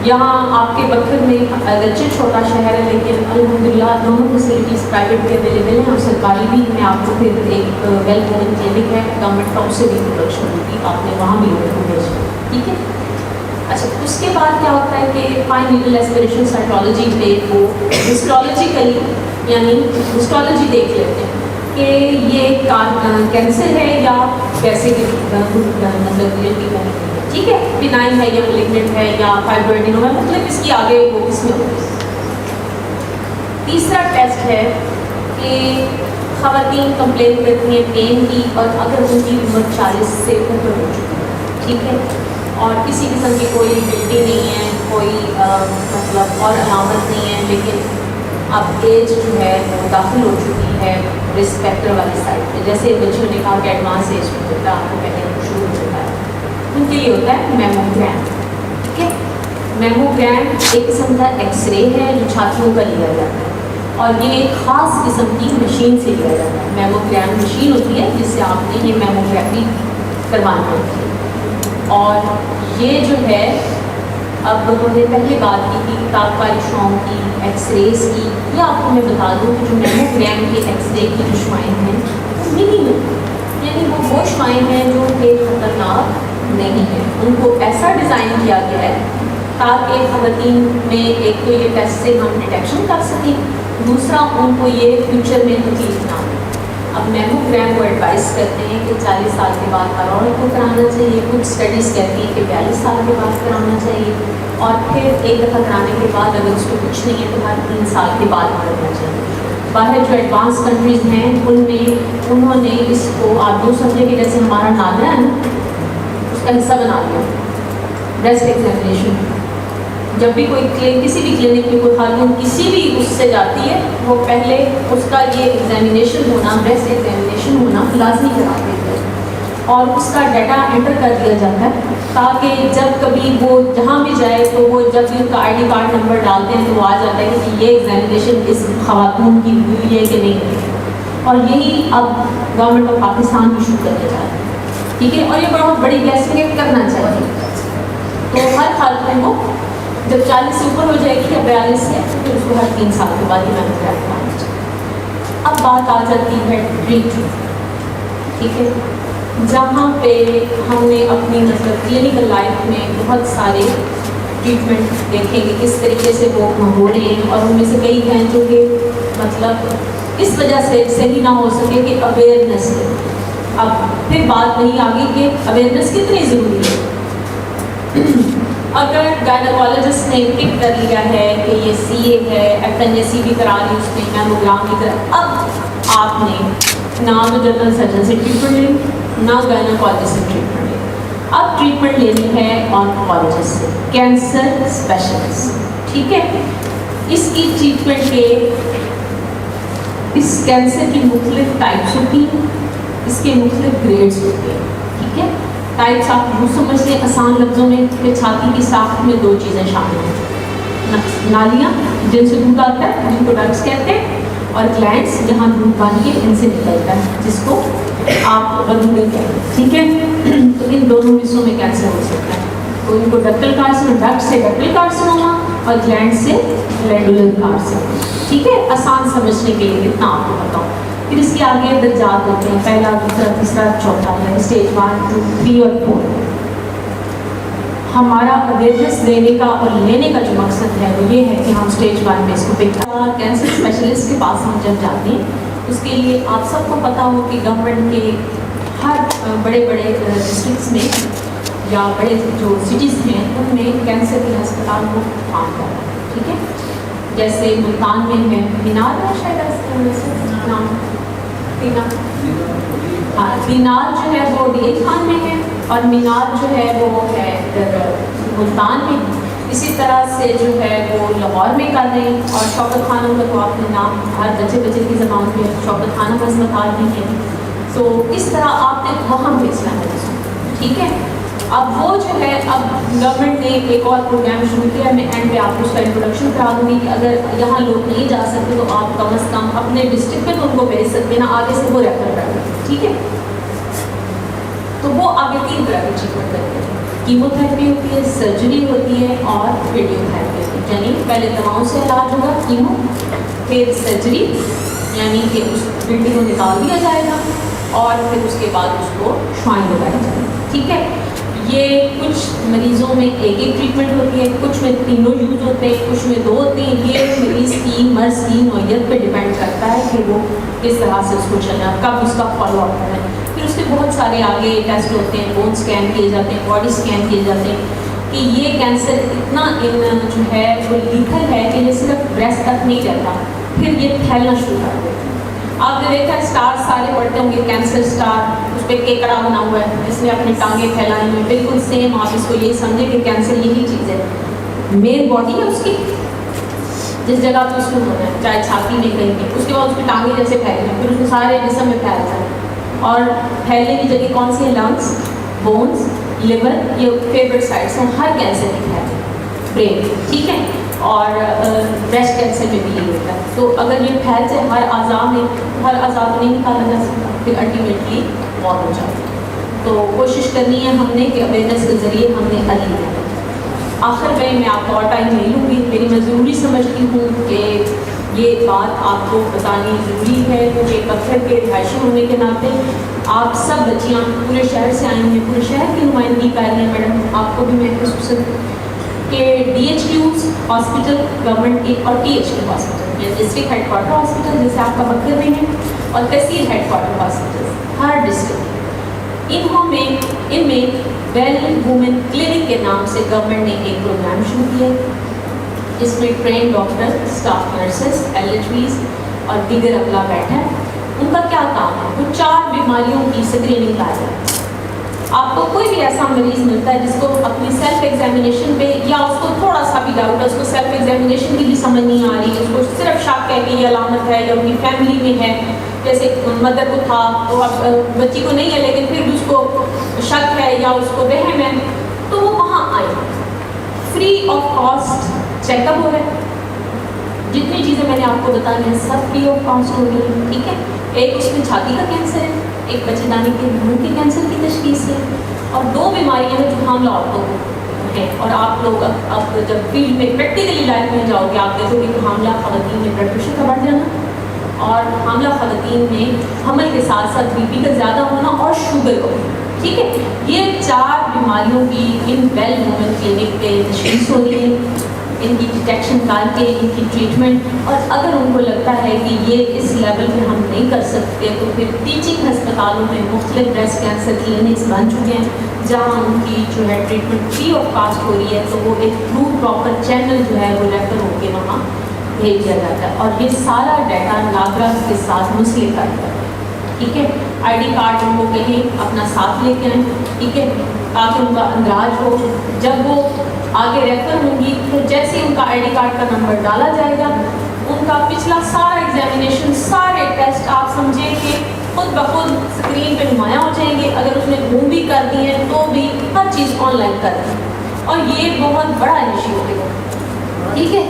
یہاں آپ کے بکر میں اگرچہ چھوٹا شہر ہے لیکن الحمدللہ دونوں فیسلٹیز پرائیویٹ بھی اویلیبل ہیں اور سرکاری بھی میں آپ کو پھر ایک ویل گورن کلینک ہے گورنمنٹ کا، اس سے بھی پروڈکشن ہوتی ہے، آپ نے وہاں بھی لوگوں کو بھیجنا۔ ٹھیک ہے، اچھا اس کے بعد کیا ہوتا ہے کہ فائن نیڈل ایسپریشن سائٹولوجی پہ وہ ہسٹولوجیکلی یعنی ہسٹولوجی دیکھ لیتے ہیں کہ یہ کینسر ہے یا ویسے مطلب ٹھیک ہے، بینائن ہے یا ملیگننٹ ہے یا فائبروئڈینوما ہے، مطلب اس کی آگے وہ کس میں ہوگی۔ تیسرا ٹیسٹ ہے کہ خواتین کمپلین کرتی ہیں پین کی اور اگر ان کی عمر 40 سے اوپر ہو چکی ہے، ٹھیک ہے، اور کسی قسم کی کوئی گلٹی نہیں ہے، کوئی مطلب اور علامت نہیں ہے، لیکن اب ایج جو ہے وہ داخل ہو چکی ہے رسک فیکٹر والی سائڈ پہ، جیسے بچوں نے کہا کہ ایڈوانس ایج میں ہوتا ہے، آپ کو پہلے شروع ہو جاتا ہے، ان کے لیے ہوتا ہے میموگرام۔ ٹھیک ہے، میموگرام ایک قسم کا ایکس رے ہے جو چھاتیوں کا لیا جاتا ہے، اور یہ ایک خاص قسم کی مشین سے لیا جاتا ہے۔ میموگرام مشین ہوتی ہے جس سے آپ نے یہ میموگرافی کروانا ہوتی ہے، اور یہ جو ہے اب انہوں نے پہلے بات کی تھی تاکارشوں کی، ایکس ریز کی. یہ آپ کو میں بتا دوں کہ جو میموگرام کی ایکس رے کی جو شعائیں ہیں وہ منیمم، یعنی وہ شعائیں ہیں جو کہ خطرناک نہیں ہیں. ان کو ایسا ڈیزائن کیا گیا ہے تاکہ خواتین میں ایک تو یہ ٹیسٹ سے ہم ڈیٹیکشن کر سکیں، دوسرا ان کو یہ فیوچر میں تکلیف نہ ہو. اب میموگرام کو ایڈوائز کرتے ہیں کہ 40 سال کے بعد ہر عورت کو کرانا چاہیے. کچھ اسٹڈیز کہتی ہیں کہ 42 سال کے بعد کرانا چاہیے، اور پھر ایک دفعہ کرانے کے بعد اگر اس کو کچھ نہیں ہے تو ہر 3 سال کے بعد کرنا چاہیے. باہر جو ایڈوانس کنٹریز ہیں ان میں انہوں نے اس کو، آپ جو سمجھے کہ جیسے ہمارا نادرا ہے نا، اس کا حصہ بنا دیا بریسٹ ایگزامینیشن. جب بھی کوئی کسی بھی کلینک میں کوئی خاتون کسی بھی اس سے جاتی ہے، وہ پہلے اس کا یہ ایگزامینیشن ہونا، بریسٹ ایگزامینیشن ہونا لازمی کرا دیتے ہیں، اور اس کا ڈیٹا انٹر کر دیا جاتا ہے تاکہ جب کبھی وہ جہاں بھی جائے تو وہ جب بھی ان کا آئی ڈی کارڈ نمبر ڈالتے ہیں تو وہ آ جاتا ہے کہ یہ ایگزامینیشن اس خاتون کی ہوئی ہے کہ نہیں. اور یہی اب گورنمنٹ آف پاکستان بھی شروع کرنے جا رہا ہے. ٹھیک ہے، اور یہ بہت بڑی بلیسنگ کرنا چاہیے. تو ہر خاتون کو جب 40 سے اوپر ہو جائے گی یا 42 سے، پھر اس کو ہر 3 سال کے بعد ہی میموگرام کرانا چاہیے. اب بات آ جاتی ہے ٹریٹمنٹ. ٹھیک ہے، جہاں پہ ہم نے اپنی مطلب کلینکل لائف میں بہت سارے ٹریٹمنٹ دیکھیں گے کس طریقے سے وہ ہو رہے ہیں، اور ان میں سے کئی ہیں جو کہ مطلب اس وجہ سے صحیح نہ ہو سکے کہ اویئرنیس ہے. اب پھر بات نہیں آگی کہ اویئرنیس کتنی ضروری ہے. اگر گائنیکالوجسٹ نے پک کر لیا ہے کہ یہ سی اے ہے، ایف این اے سی بھی کرا لی اس نے، میموگرام بھی کرا، اب آپ نے نہ تو جنرل سرجن سے ٹریٹمنٹ لینی، نہ گائنیکالوجسٹ سے ٹریٹمنٹ لینی. اب ٹریٹمنٹ لینی ہے آنکولوجسٹ سے، کینسر اسپیشلسٹ. ٹھیک ہے، اس کی ٹریٹمنٹ کے، اس کینسر کی مختلف ٹائپس ہوتی ہیں، اس کے مختلف گریڈس ہوتے ہیں. ٹھیک ہے، ٹائپس آپ یوں سمجھ لیں آسان لفظوں میں کہ چھاتی کی ساخت میں 2 چیزیں شامل ہیں: نالیاں جن سے دودھ آتا ہے جن کو ڈکٹس کہتے ہیں، اور گلینڈس جہاں دودھ پانی ان سے نکلتا ہے جس کو آپ بدولے کہتے ہیں. ٹھیک ہے، تو ان دونوں حصوں میں کینسر ہو سکتا ہے. تو ان کو ڈکٹل کارسنوما، ڈکٹ سے ڈکٹل کارسنوما، اور گلینڈ سے گلینڈولر کارسنوما. ٹھیک ہے، آسان سمجھنے کے لیے اتنا آپ کو بتاؤں. پھر اس کے آگے درجات ہوتے ہیں، پہلا، دوسرا، تیسرا، چوتھا، یعنی اسٹیج 1 2 3 اور 4. ہمارا اویئرنیس دینے کا اور لینے کا جو مقصد ہے وہ یہ ہے کہ ہم اسٹیج 1 میں اس کو پک کریں. کینسر اسپیشلسٹ کے پاس ہم جب جاتے ہیں اس کے لیے آپ سب کو پتہ ہو کہ گورنمنٹ کے ہر بڑے بڑے ڈسٹرکٹس میں یا بڑے جو سٹیز ہیں ان میں کینسر کے ہسپتال کو کام کر رہا ہے. ٹھیک ہے، جیسے ملتان میں ہے مینار ہے، شاید نام ہاں، مینار جو ہے وہ ڈی خان میں ہے، اور مینار جو ہے وہ ہے ملتان میں. اسی طرح سے جو ہے وہ لاہور میں کر رہے ہیں، اور شوکت خانم کا تو آپ نے نام ہر بچے بچے کی زبان پہ شوکت خانم ہسپتال بھی ہے. تو اس طرح آپ نے وہاں فیصلہ ہے. ٹھیک ہے، اب وہ جو ہے اب گورنمنٹ نے ایک اور پروگرام شروع کیا. میں اینڈ پہ آپ کو اس کا انٹروڈکشن کرا دوں گی کہ اگر یہاں لوگ نہیں جا سکتے تو آپ کم از کم اپنے ڈسٹرکٹ میں تو ان کو بھیج سکتے ہیں نا، آگے سے وہ ریفر کر دیں. ٹھیک ہے، تو وہ آگے 3 طرح کی ٹریٹمنٹ کرتے ہیں. کیمو تھراپی ہوتی ہے، سرجری ہوتی ہے، اور ریڈیو تھراپی ہوتی ہے. یعنی پہلے دواؤں سے علاج ہوگا کیمو، پھر سرجری یعنی کہ اس پنڈی کو نکال دیا جائے گا، اور پھر اس کے بعد اس کو شوائیں لگائی جائے گی. ٹھیک ہے، یہ کچھ مریضوں میں ایک ٹریٹمنٹ ہوتی ہے، کچھ میں تینوں یوز ہوتے ہیں، کچھ میں 2 ہوتے ہیں. یہ مریض کی مرض کی نوعیت پہ ڈیپینڈ کرتا ہے کہ وہ کس طرح سے اس کو چلنا، کب اس کا فالو اپ کرنا ہے. پھر اس کے بہت سارے آگے ٹیسٹ ہوتے ہیں، بون اسکین کیے جاتے ہیں، باڈی اسکین کیے جاتے ہیں کہ یہ کینسر اتنا جو ہے وہ لیتھل ہے کہ یہ صرف بریسٹ تک نہیں رہتا، پھر یہ پھیلنا شروع کر دیتا ہے. آپ نے دیکھا اسٹار سارے پڑھتے ہوں گے، کینسر اسٹار، اس پہ کیکڑا بنا ہوا ہے جس نے اپنی ٹانگیں پھیلائی ہوئی. بالکل سیم آپ اس کو یہی سمجھیں کہ کینسر یہی چیز ہے. مین باڈی ہے اس کی، جس جگہ پہ اس کو ہونا ہے، چاہے چھاتی میں کہیں پہ، اس کے بعد اس کی ٹانگیں جیسے پھیلیں ہیں، پھر اس کو سارے جسم میں پھیلتا ہے. اور پھیلنے کی جگہ کون سی ہے؟ لنگس، بونس، لیور، یہ فیوریٹ سائٹس ہیں ہر کینسر کی پھیلنے. برین، ٹھیک ہے، اور بریسٹ کینسر میں بھی یہ ہوتا ہے. تو اگر یہ پھیل جائے ہر اعضاء میں، ہر اعضاء کو نہیں نکالا جا سکتا، پھر الٹیمیٹلی موت ہو جاتی ہے. تو کوشش کرنی ہے ہم نے کہ اویئرنیس کے ذریعے ہم نے حل لیا. آخر میں آپ کو اور ٹائم نہیں لوں گی، میری میں ضروری سمجھتی ہوں کہ یہ بات آپ کو بتانی ضروری ہے کہ پتھر کے رہائشی ہونے کے ناطے آپ سب بچیاں پورے شہر سے آئی ہیں، پورے شہر کی نمائندگی کر رہی ہیں میڈم، آپ کو بھی میں خصوصاً کہ D H Qs hospital government کی اور ٹی ایچ کیو ہاسپٹل یا ڈسٹرکٹ ہیڈ کوارٹر ہاسپٹل جیسے آپ کا بکر میں ہے اور تحصیل ہیڈ کوارٹر ہاسپٹل ہر ڈسٹرکٹ ان میں ویل وومن کلینک کے نام سے گورنمنٹ نے ایک پروگرام شروع کیا جس میں train doctor, staff nurses, LHVs اور دیگر عملہ بیٹھا ہے۔ ان کا کیا کام ہے؟ وہ 4 بیماریوں کی اسکریننگ کر رہے ہیں۔ آپ کو کوئی بھی ایسا مریض ملتا ہے جس کو اپنی سیلف ایگزامینیشن پہ یا اس کو تھوڑا سا بھی ڈاؤٹ ہے، اس کو سیلف ایگزامینیشن کی بھی سمجھ نہیں آ رہی ہے، اس کو صرف شک ہے کہ یہ علامت ہے یا ان کی فیملی میں ہے، جیسے مدر کو تھا تو اب بچی کو نہیں ہے لیکن پھر بھی اس کو شک ہے یا اس کو وہم ہے، تو وہ وہاں آئے، free of cost check up ہو رہا ہے۔ جتنی چیزیں میں نے آپ کو بتائی ہیں سب فری آف کاسٹ ہو رہی ہیں، ٹھیک ہے۔ ایک اس میں چھاتی کا کینسر ہے، ایک بچے دانے کے منہ کے کینسر کی تشخیص ہے، اور 2 بیماریاں ہیں جو حاملہ عورتوں کو ہیں۔ اور آپ لوگ اب جب فیلڈ میں پریکٹیکلی لائف میں جاؤ گے آپ دیکھو گے کہ حاملہ خواتین میں بلڈ پریشر کا بڑھ جانا اور حاملہ خواتین میں حمل کے ساتھ ساتھ BP کا زیادہ ہونا اور شوگر کا ہونا، ٹھیک ہے۔ یہ 4 بیماریوں کی ان ویل وومن کلینک پہ تشخیص ہو رہی ہے، ان کی ڈیٹیکشن کر کے ان کی ٹریٹمنٹ، اور اگر ان کو لگتا ہے کہ یہ اس لیول پہ ہم نہیں کر سکتے تو پھر ٹیچنگ ہسپتالوں میں مختلف بریسٹ کینسر کلینکس بن چکے ہیں جہاں ان کی جو ہے ٹریٹمنٹ فری آف کاسٹ ہو رہی ہے، تو وہ ایک تھرو پراپر چینل جو ہے وہ ریفر ہو کے وہاں بھیج دیا جاتا ہے، اور یہ سارا ڈیٹا ناگرا کے ساتھ منسلک کرتا ہے، ٹھیک ہے۔ ID کارڈ ان کو کہیں اپنا ساتھ لے کے آئیں، ٹھیک ہے، تاکہ ان کا اندراج ہو، جب وہ آگے ریفر ہوں گی تو جیسے ان کا ID کارڈ کا نمبر ڈالا جائے گا ان کا پچھلا سارا ایگزامینیشن، سارے ٹیسٹ آپ سمجھیں کہ خود بخود اسکرین پہ نمایاں ہو جائیں گے، اگر اس نے گم بھی کر دی ہے تو بھی ہر چیز آن لائن کر دی، اور یہ بہت بڑا انیشیٹو ہے، ٹھیک ہے،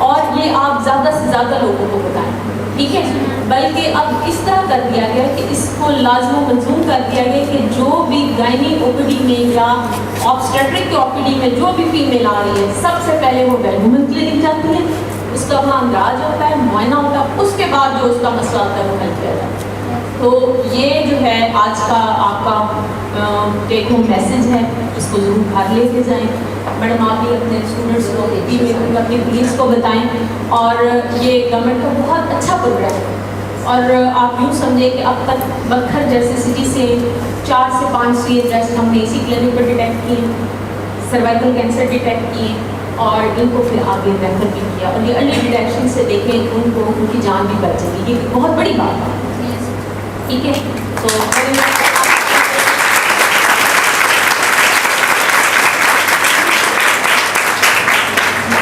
اور یہ آپ زیادہ سے زیادہ لوگوں کو بتائیں، ٹھیک ہے۔ بلکہ اب اس طرح کر دیا گیا کہ اس کو لازم و ملزوم کر دیا گیا کہ جو بھی گائنی OPD میں یا آبسٹریٹرک کے OPD میں جو بھی فیمیل آ رہی ہے سب سے پہلے وہ ویل وومن کلینک جاتی ہے، اس کا وہاں اندراج ہوتا ہے، معائنہ ہوتا ہے، اس کے بعد جو اس کا مسئلہ ہوتا ہے وہ حل کیا جاتا ہے۔ تو یہ جو ہے آج کا آپ کا ٹیک ہوم میسج ہے، اس کو ضرور گھر لے کے جائیں۔ میڈم آپ بھی اپنے اسٹوڈنٹس کو اپنی پولیس کو بتائیں، اور یہ گورنمنٹ کا بہت اچھا پروگرام ہے، اور آپ یوں سمجھیں کہ اب تک بکھر جیسے سٹی سے 4 سے 5 CHS ہم نے اسی کلینک پر ڈیٹیکٹ کیے، سروائکل کینسر ڈیٹیکٹ کیے، اور ان کو پھر آگے ریفر بھی کیا، اور یہ ارلی ڈیٹیکشن سے دیکھیں ان کو ان کی جان بھی بچ جائے گی، یہ بہت بڑی بات ہے، ٹھیک ہے۔ تو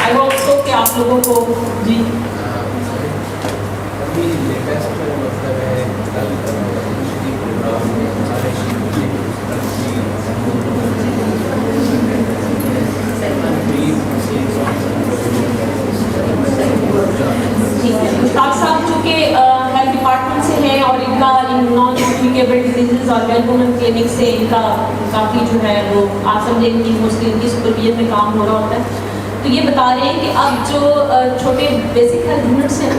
آئی ہوپ سو کہ آپ لوگوں کو جی ڈاکٹر صاحب چونکہ ہیلتھ ڈپارٹمنٹ سے ہیں اور ان کا نان کمیونیکیبل ڈیزیزز اور ویل وومن کلینک سے ان کا کافی جو ہے وہ آپ سمجھیں کہ موسٹلی ان کی سپرویژن میں کام ہو رہا ہوتا ہے، تو یہ بتا رہے ہیں کہ اب جو چھوٹے بیسک ہیلتھ یونٹس ہیں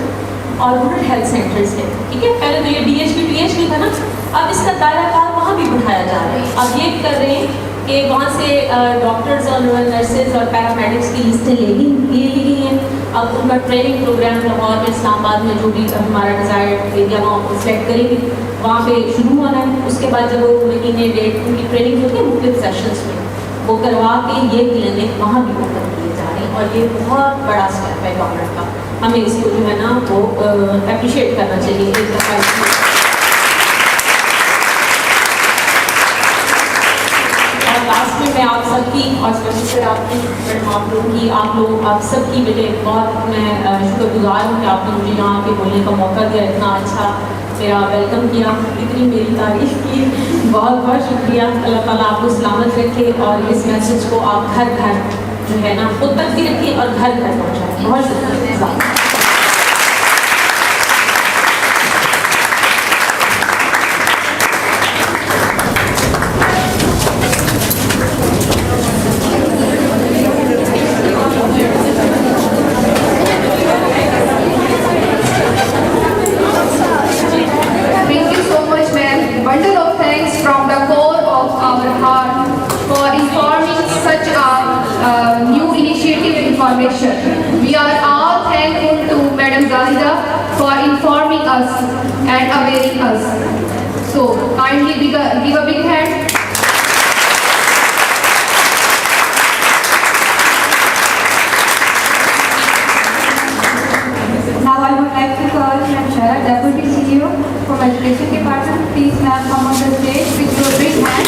اور رورل ہیلتھ سینٹرز ہیں، ٹھیک ہے، پہلے تو یہ DHP تھا نا، اب اس کا دائرہ کار وہاں بھی بڑھایا جا رہا ہے۔ اب یہ کر رہے ہیں کہ وہاں سے ڈاکٹرز اور نرسز اور پیرامیڈکس کی لسٹیں لے لی گئی ہیں، اب ان کا ٹریننگ پروگرام لاہور میں، اسلام آباد میں جو بھی ہمارا ڈیزائرڈ ایریا وہاں سلیکٹ کریں گے وہاں پہ شروع ہونا ہے۔ اس کے بعد جب وہ مہینے ڈیٹ ان کی ٹریننگ ہوتی ہے مختلف سیشنس میں، وہ کروا کے یہ کلینک وہاں بھی اوپن کیے جا رہے ہیں، اور یہ بہت بڑا اسٹیپ ہے گورنمنٹ کا، ہمیں اس کو جو ہے نا وہ اپریشیٹ کرنا چاہیے ایک دفعہ۔ لاسٹ میں آپ سب کی اور اسپیشلی آپ کی آپ لوگوں کی آپ سب کی بیٹے بہت میں شکر گزار ہوں کہ آپ نے مجھے یہاں پہ بولنے کا موقع دیا، اتنا اچھا میرا ویلکم کیا، اتنی میری تعریف کی، بہت بہت شکریہ۔ اللہ تعالیٰ آپ کو سلامت رکھے اور اس میسج کو آپ گھر گھر جو ہے نا خود تک بھی رکھیں اور گھر گھر پہنچائیں۔ بہت شکریہ۔ Ms. Zahida, for informing us and awaiting us. So, kindly give a big hand. Now I would like to call Ms. Shara, Deputy CEO from Education Department. Please ma'am come on the stage with your big hand.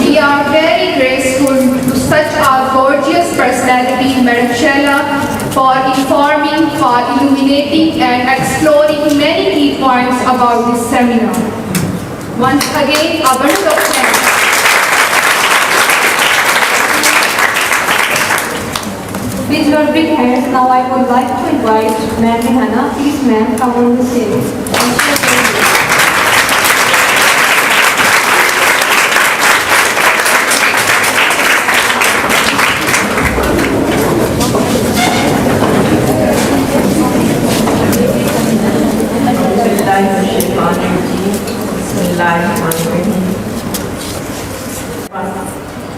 We are very grateful to such a gorgeous personality, Madam Shella, for informing, for illuminating and exploring many key points about this seminar. Once again, a bundle of thanks. With your big hands, now I would like to invite Ma'am Rehana. Please, ma'am, come on the stage.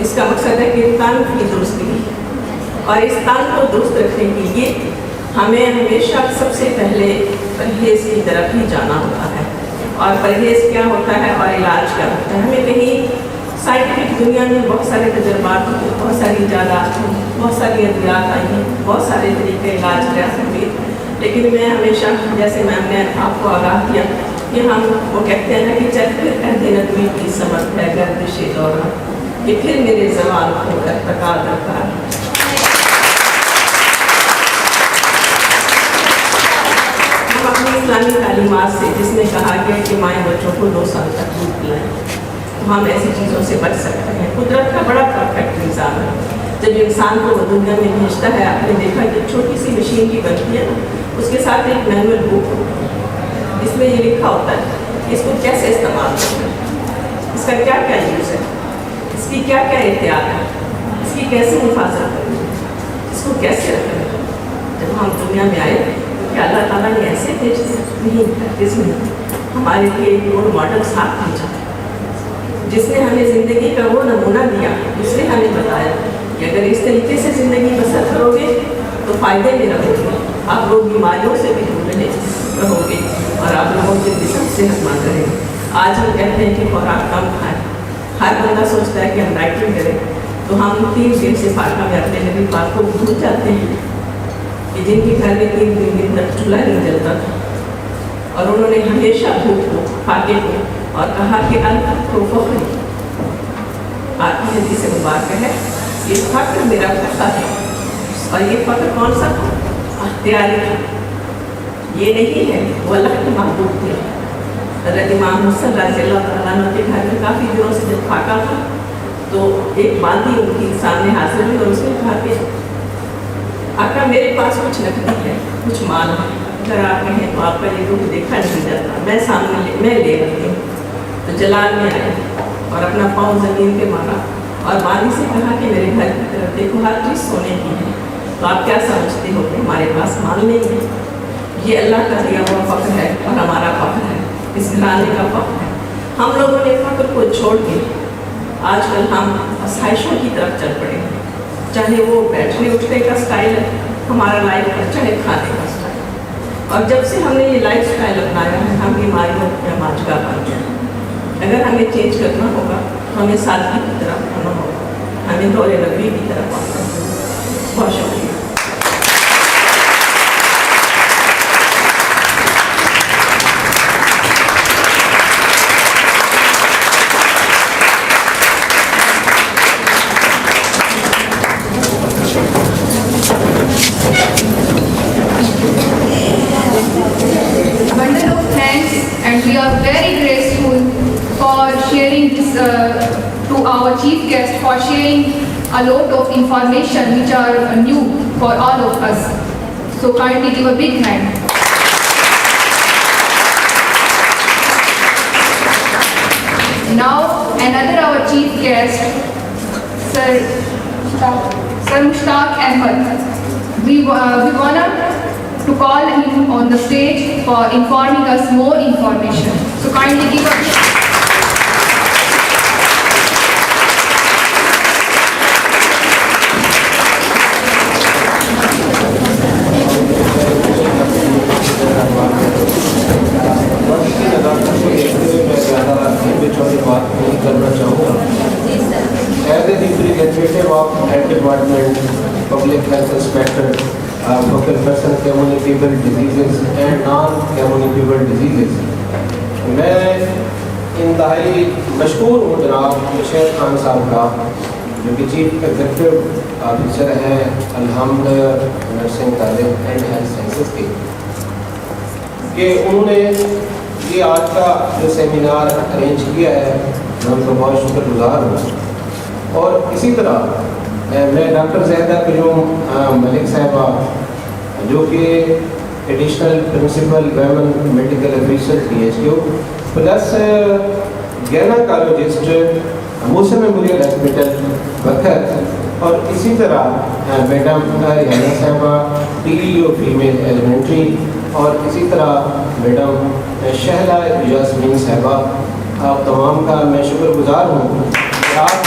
اس کا مقصد ہے کہ تن کی درستی، اور اس تن کو درست رکھنے کے لیے ہمیں ہمیشہ سب سے پہلے پرہیز کی طرف ہی جانا ہوتا ہے. اور پرہیز کیا ہوتا ہے اور علاج کیا ہوتا ہے. ہمیں کہیں سائنٹیفک دنیا میں بہت سارے تجربات ہوئے، بہت ساری ایجادات ہوئی، بہت ساری ادویات آئی ہیں، بہت سارے طریقے علاج ریاست ہوئے، لیکن میں ہمیشہ جیسے میم نے آپ کو آگاہ کیا کہ ہم وہ کہتے ہیں نا کہ چل پھر عہد نبوی کی سمت ہے گردش دورہ کہ پھر میرے زوال ہو کر درکار. ہم اپنی اسلامی تعلیمات سے جس میں کہا گیا کہ مائیں بچوں کو 2 سال تک دودھ پلائیں، تو ہم ایسی چیزوں سے بچ سکتے ہیں. قدرت کا بڑا پرفیکٹ نظام ہے. جب انسان کو وہ دنیا میں بھیجتا ہے، آپ نے دیکھا کہ چھوٹی سی مشین کی بنتی ہے نا، اس کے ساتھ ایک مینول بک ہوتی ہے، اس میں یہ لکھا ہوتا ہے کہ اس کو کیسے استعمال کرنا ہے، اس کا کیا کیا یوز ہے، اس کی کیا کیا احتیاط ہے، اس کی کیسے حفاظت کرنی ہے، اس کو کیسے رکھنا ہے. جب ہم دنیا میں آئے کہ اللہ تعالیٰ نے ایسے بھیجے نہیں، اس میں ہمارے لیے ایک رول ماڈل ساتھ بھیجا جس نے ہمیں زندگی کا وہ نمونہ دیا، جس نے ہمیں بتایا کہ اگر اس طریقے سے زندگی بسر کرو گے تو فائدے میں رہو گے، آپ لوگ بیماریوں سے بھی دور رہو گے اور آپ لوگوں کے جسم صحت مند رہے گا. آج ہم کہتے ہیں کہ خوراک کم کھائیں، ہر بندہ سوچتا ہے کہ ہم ڈائٹنگ کریں، تو ہم 3 دن سے فاطمہ میں اپنے نبی پاک کو بھول جاتے ہیں کہ جن کے گھر میں 3 دن تک چولہا نہیں جلتا تھا، اور انہوں نے ہمیشہ بھوک کو، فاقے کو، اور کہا کہ الفقر کو فخر. آپ کی حدیث مبارکہ ہے یہ فخر میرا فخر ہے، اور یہ فخر کون سا تھا؟ اختیاری تھا. یہ نہیں ہے وہ اللہ کے محبوب تھے. حضرت امام حسن رضی اللہ تعالیٰ عنہ کے گھر میں کافی دنوں سے جب فاقہ تھا تو ایک باندھی ان کے سامنے حاضر ہوئی اور اس نے کہا کہ آقا میرے پاس کچھ نقدی ہے، کچھ مال ہے، اگر آپ کہیں تو آپ کا یہ دکھ دیکھا نہیں جاتا، میں سامنے میں لے رہی ہوں. تو جلال میں آئے اور اپنا پاؤں زمین پہ مارا اور باندھی سے کہا کہ میرے گھر کی طرف دیکھو، ہر چیز سونے کی ہے، تو آپ کیا سمجھتے ہو کہ ہمارے پاس مال نہیں ہے؟ یہ اللہ کا دیا ہوا فخر ہے اور ہمارا فخر ہے، اس گھرانے کا فخر ہے. ہم لوگوں نے فخر کو چھوڑ کے آج کل ہم آسائشوں کی طرف چل پڑے ہیں، چاہے وہ بیٹھنے اٹھنے کا سٹائل ہے ہمارا لائف کا، چاہے کھانے کا سٹائل. اور جب سے ہم نے یہ لائف سٹائل اپنایا ہے ہم بیماریوں کا ماجگا بن گئے ہیں. اگر ہمیں چینج کرنا ہوگا تو ہمیں سادگی کی طرف آنا ہوگا، ہمیں دور نبوی کی طرف آنا ہوگا. بہت شکریہ. Bundle of thanks, and we are very grateful for sharing this to our chief guest, for sharing a lot of information which are new for all of us. So kindly give a big hand. Now another our chief guest, Sir Mushtaq Ahmed. We wanna to call him on the stage for informing us more information. So kindly give a بات نہیں کرنا چاہوں گا. As a representative of health department public health inspector focal person communicable diseases and non communicable diseases, میں انتہائی مشکور ہوں جناب شیر خان صاحب کا جو کہ چیف ایگزیکٹو آفیسر ہیں الحمد nursing college and health sciences کے، کہ انہوں نے یہ آج کا جو سیمینار ارینج کیا ہے، میں ان کا بہت شکر گزار ہوں. اور اسی طرح میں ڈاکٹر زیدہ قیوم ملک صاحبہ جو کہ additional principal women medical officer PHQ plus gynaecologist Mausam memorial hospital بکھر، اور اسی طرح میڈم ریحانہ صاحبہ TEO فیمیل ایلیمنٹری، اور اسی طرح میڈم شہلا یاسمین صاحبہ. آپ تمام کا میں شکر گزار ہوں کہ آپ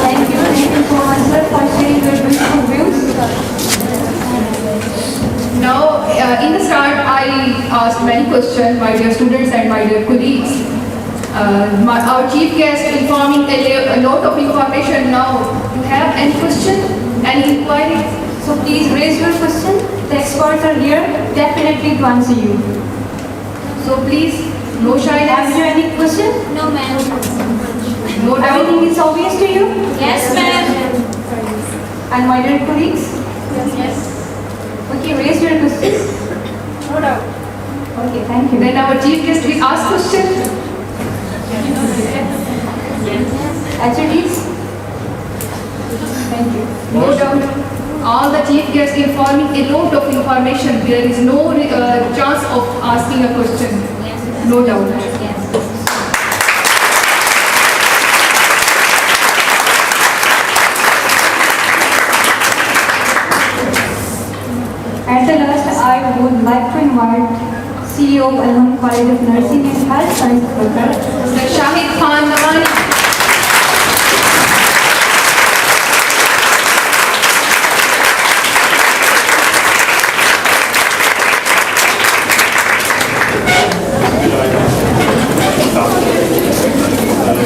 Thank you so much, sir, for sharing your beautiful views. Now, in the start, I asked many questions, my dear students and my dear colleagues. Our chief guest informing a lot of information. Now, you have any question, any inquiry? So please raise your question. The experts are here definitely to answer you. So please, no Have shyness, you any question? No, ma'am. no doubt. Everything is obvious to you? Yes, ma'am. And my dear colleagues? Yes. Okay, raise your question. No doubt. Okay, thank you. Then our chief guest will ask question. Attendees? Thank you. No doubt. All the chief guests informing a lot of information. There is no chance of asking a question. No doubt. At the last, I would like to invite CEO of Al-Amin College of Nursing and Health Science Program, Mr. Shahid Khan Namani.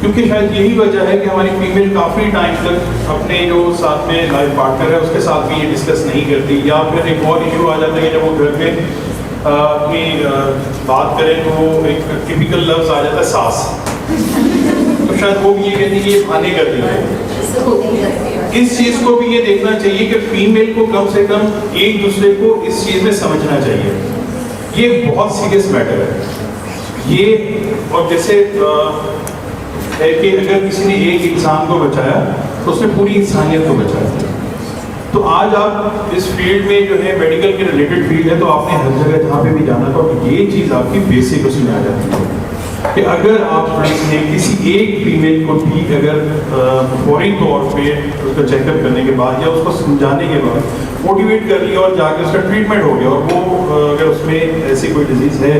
کیونکہ شاید یہی وجہ ہے کہ ہماری فیمیل کافی ٹائم تک اپنے جو ساتھ میں لائف پارٹنر ہے اس کے ساتھ بھی یہ ڈسکس نہیں کرتی، یا پھر ایک اور ایشو آ جاتا ہے کہ جب وہ گھر میں اپنی بات کریں تو وہ ایک ٹپیکل لفظ آ جاتا ہے ساس، تو شاید وہ بھی یہ کہتی ہے کہ یہ کھانے کر دی ہے۔ اس چیز کو بھی یہ دیکھنا چاہیے کہ فیمیل کو کم سے کم ایک دوسرے کو اس چیز میں سمجھنا چاہیے، یہ بہت سیریس میٹر ہے یہ۔ اور جیسے ہے کہ اگر کسی نے ایک انسان کو بچایا تو اس نے پوری انسانیت کو بچایا۔ تو آج آپ اس فیلڈ میں جو ہے میڈیکل کے ریلیٹڈ فیلڈ ہے، تو آپ نے ہر جگہ جہاں پہ بھی جانا تو یہ چیز آپ کی بیسک اس میں آ جاتی ہے کہ اگر آپ نے کسی ایک فیمیل کو بھی اگر فوری طور پہ اس کا چیک اپ کرنے کے بعد یا اس کو سمجھانے کے بعد موٹیویٹ کر لیا اور جا کے اس کا ٹریٹمنٹ ہو گیا، اور وہ اگر اس میں ایسی کوئی ڈیزیز ہے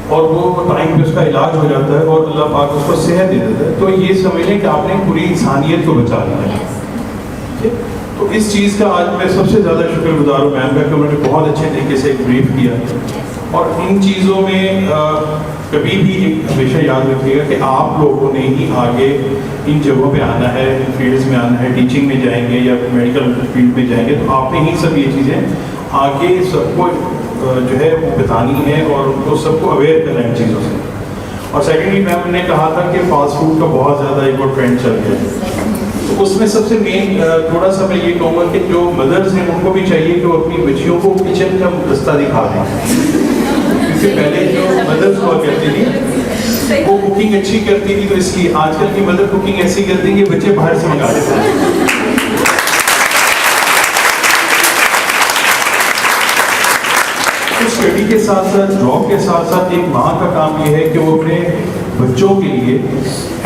اور وہ ٹائم پہ اس کا علاج ہو جاتا ہے اور اللہ پاک اس کو صحت دے دیتا ہے، تو یہ سمجھ لیں کہ آپ نے پوری انسانیت کو بچا لیا ہے۔ تو اس چیز کا آج میں سب سے زیادہ شکر گزار ہوں میم کا کہ انہوں نے بہت اچھے طریقے سے ایک بریف کیا، اور ان چیزوں میں کبھی بھی ایک ہمیشہ یاد رکھیے گا کہ آپ لوگوں نے ہی آگے ان جگہوں پہ آنا ہے، ان فیلڈز میں آنا ہے، ٹیچنگ میں جائیں گے یا میڈیکل فیلڈ میں جائیں گے، تو آپ نے ہی سب یہ چیزیں آگے سب کو جو ہے وہ بتانی ہے اور ان کو سب کو اویئر کرنا ہے ان چیزوں سے۔ اور سیکنڈلی میم نے کہا تھا کہ فاسٹ فوڈ کا بہت زیادہ ایک اور ٹرینڈ چل گیا ہے، تو اس میں سب سے مین تھوڑا سا میں یہ کہوں گا کہ جو مدرز ہیں ان کو بھی چاہیے کہ وہ اپنی بچیوں کو کچن کا رستہ دکھا دیں، کیونکہ پہلے جو مدرز ہوا کرتی تھی وہ کوکنگ اچھی کرتی تھی، تو اس لیے آج کل کی مدر کوکنگ ایسی کرتی ہیں کہ بچے باہر سے منگا دیتے ہیں۔ اسٹڈی کے ساتھ ساتھ جاب کے ساتھ ساتھ ایک ماں کا کام یہ ہے کہ وہ اپنے بچوں کے لیے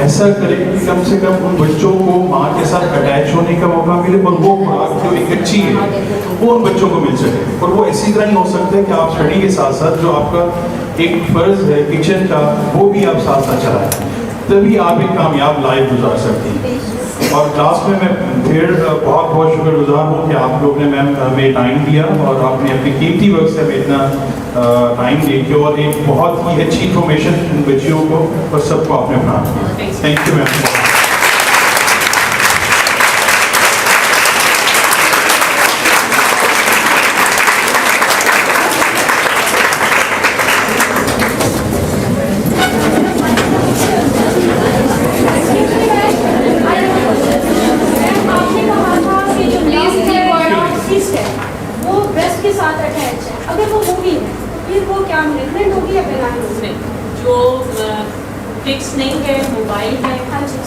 ایسا کرے کہ کم سے کم ان بچوں کو ماں کے ساتھ اٹیچ ہونے کا موقع ملے، اور وہ خوراک جو ایک اچھی ہے وہ ان بچوں کو مل سکے۔ اور وہ اسی طرح ہی ہو سکتا ہے کہ آپ اسٹڈی کے ساتھ ساتھ جو آپ کا ایک فرض ہے کچن کا وہ بھی آپ ساتھ ساتھ چلائیں، تبھی آپ ایک کامیاب لائف گزار سکتی ہیں۔ اور لاسٹ میں پھر بہت بہت شکر گزار ہوں کہ آپ لوگ نے میم ہمیں ٹائم دیا اور آپ نے اپنی قیمتی وقت سے ہمیں اتنا ٹائم دے کے اور ایک بہت ہی اچھی انفارمیشن ان بچیوں کو اور سب کو آپ نے اپنا دیا۔ Thank you ma'am. فکس نہیں ہے، موبائل ہے،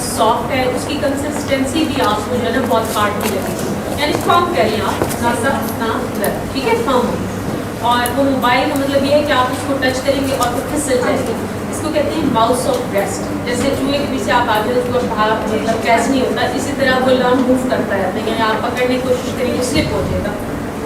سافٹ ہے، اس کی کنسسٹنسی بھی آپ کو جو ہے نا بہت ہارڈ نہیں لگے گی، یعنی فارم کریں آپ نہ سخت نہ نرم، ٹھیک ہے، فارم۔ اور وہ موبائل کا مطلب یہ ہے کہ آپ اس کو ٹچ کریں گے اور وہ پھسل جائے گی، اس کو کہتے ہیں باؤس آف ریسٹ۔ جیسے چوہے کے پیچھے آپ آگے اس کو مطلب کیچ نہیں ہوتا، اسی طرح وہ لرن موو کرتا رہتا ہے، یعنی آپ پکڑنے کی کوشش کریں گے سلپ ہو جائے گا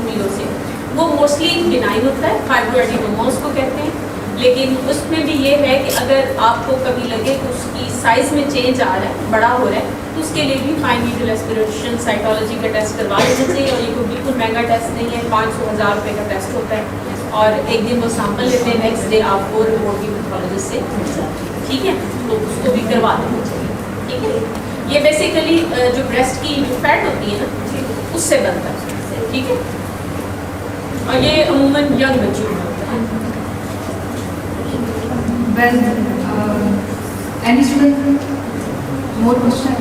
امیدوں سے۔ وہ موسٹلی بنائن ہوتا ہے، فائبروڈینوما اس کو کہتے ہیں، لیکن اس میں بھی یہ ہے کہ اگر آپ کو کبھی لگے کہ اس کی سائز میں چینج آ رہا ہے، بڑا ہو رہا ہے، تو اس کے لیے بھی فائن نیڈل ایسپریشن سائٹولوجی کا ٹیسٹ کروا لینا چاہیے، اور یہ کوئی بالکل مہنگا ٹیسٹ نہیں ہے، 500,000 روپے کا ٹیسٹ ہوتا ہے، اور ایک دن وہ سیمپل لیتے ہیں، نیکسٹ ڈے آپ کو رپورٹ بھی پیتھولوجسٹ سے مل جاتی ہے، ٹھیک ہے، تو اس کو بھی کروا دینا چاہیے، ٹھیک ہے۔ یہ بیسیکلی جو بریسٹ کی جو فیٹ ہوتی ہے نا اس سے بنتا ہے، ٹھیک ہے، اور یہ عموماً ینگ بچوں میں ہوتا ہے۔ Well, any student? More question?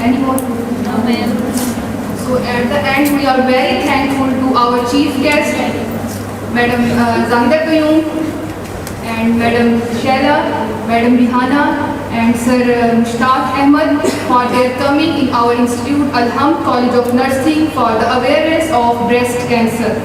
Any more? No, ma'am. So at the end, we are very thankful to our chief guest, Madam Zahida Qayyum, and Madam Shaila, Madam Rihana, and Sir Mushtaq Ahmed for their coming in our institute, Alhamd College of Nursing, for the awareness of breast cancer.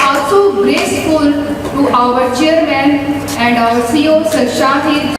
Also graceful to our chairman and our CEO, Sir Shahid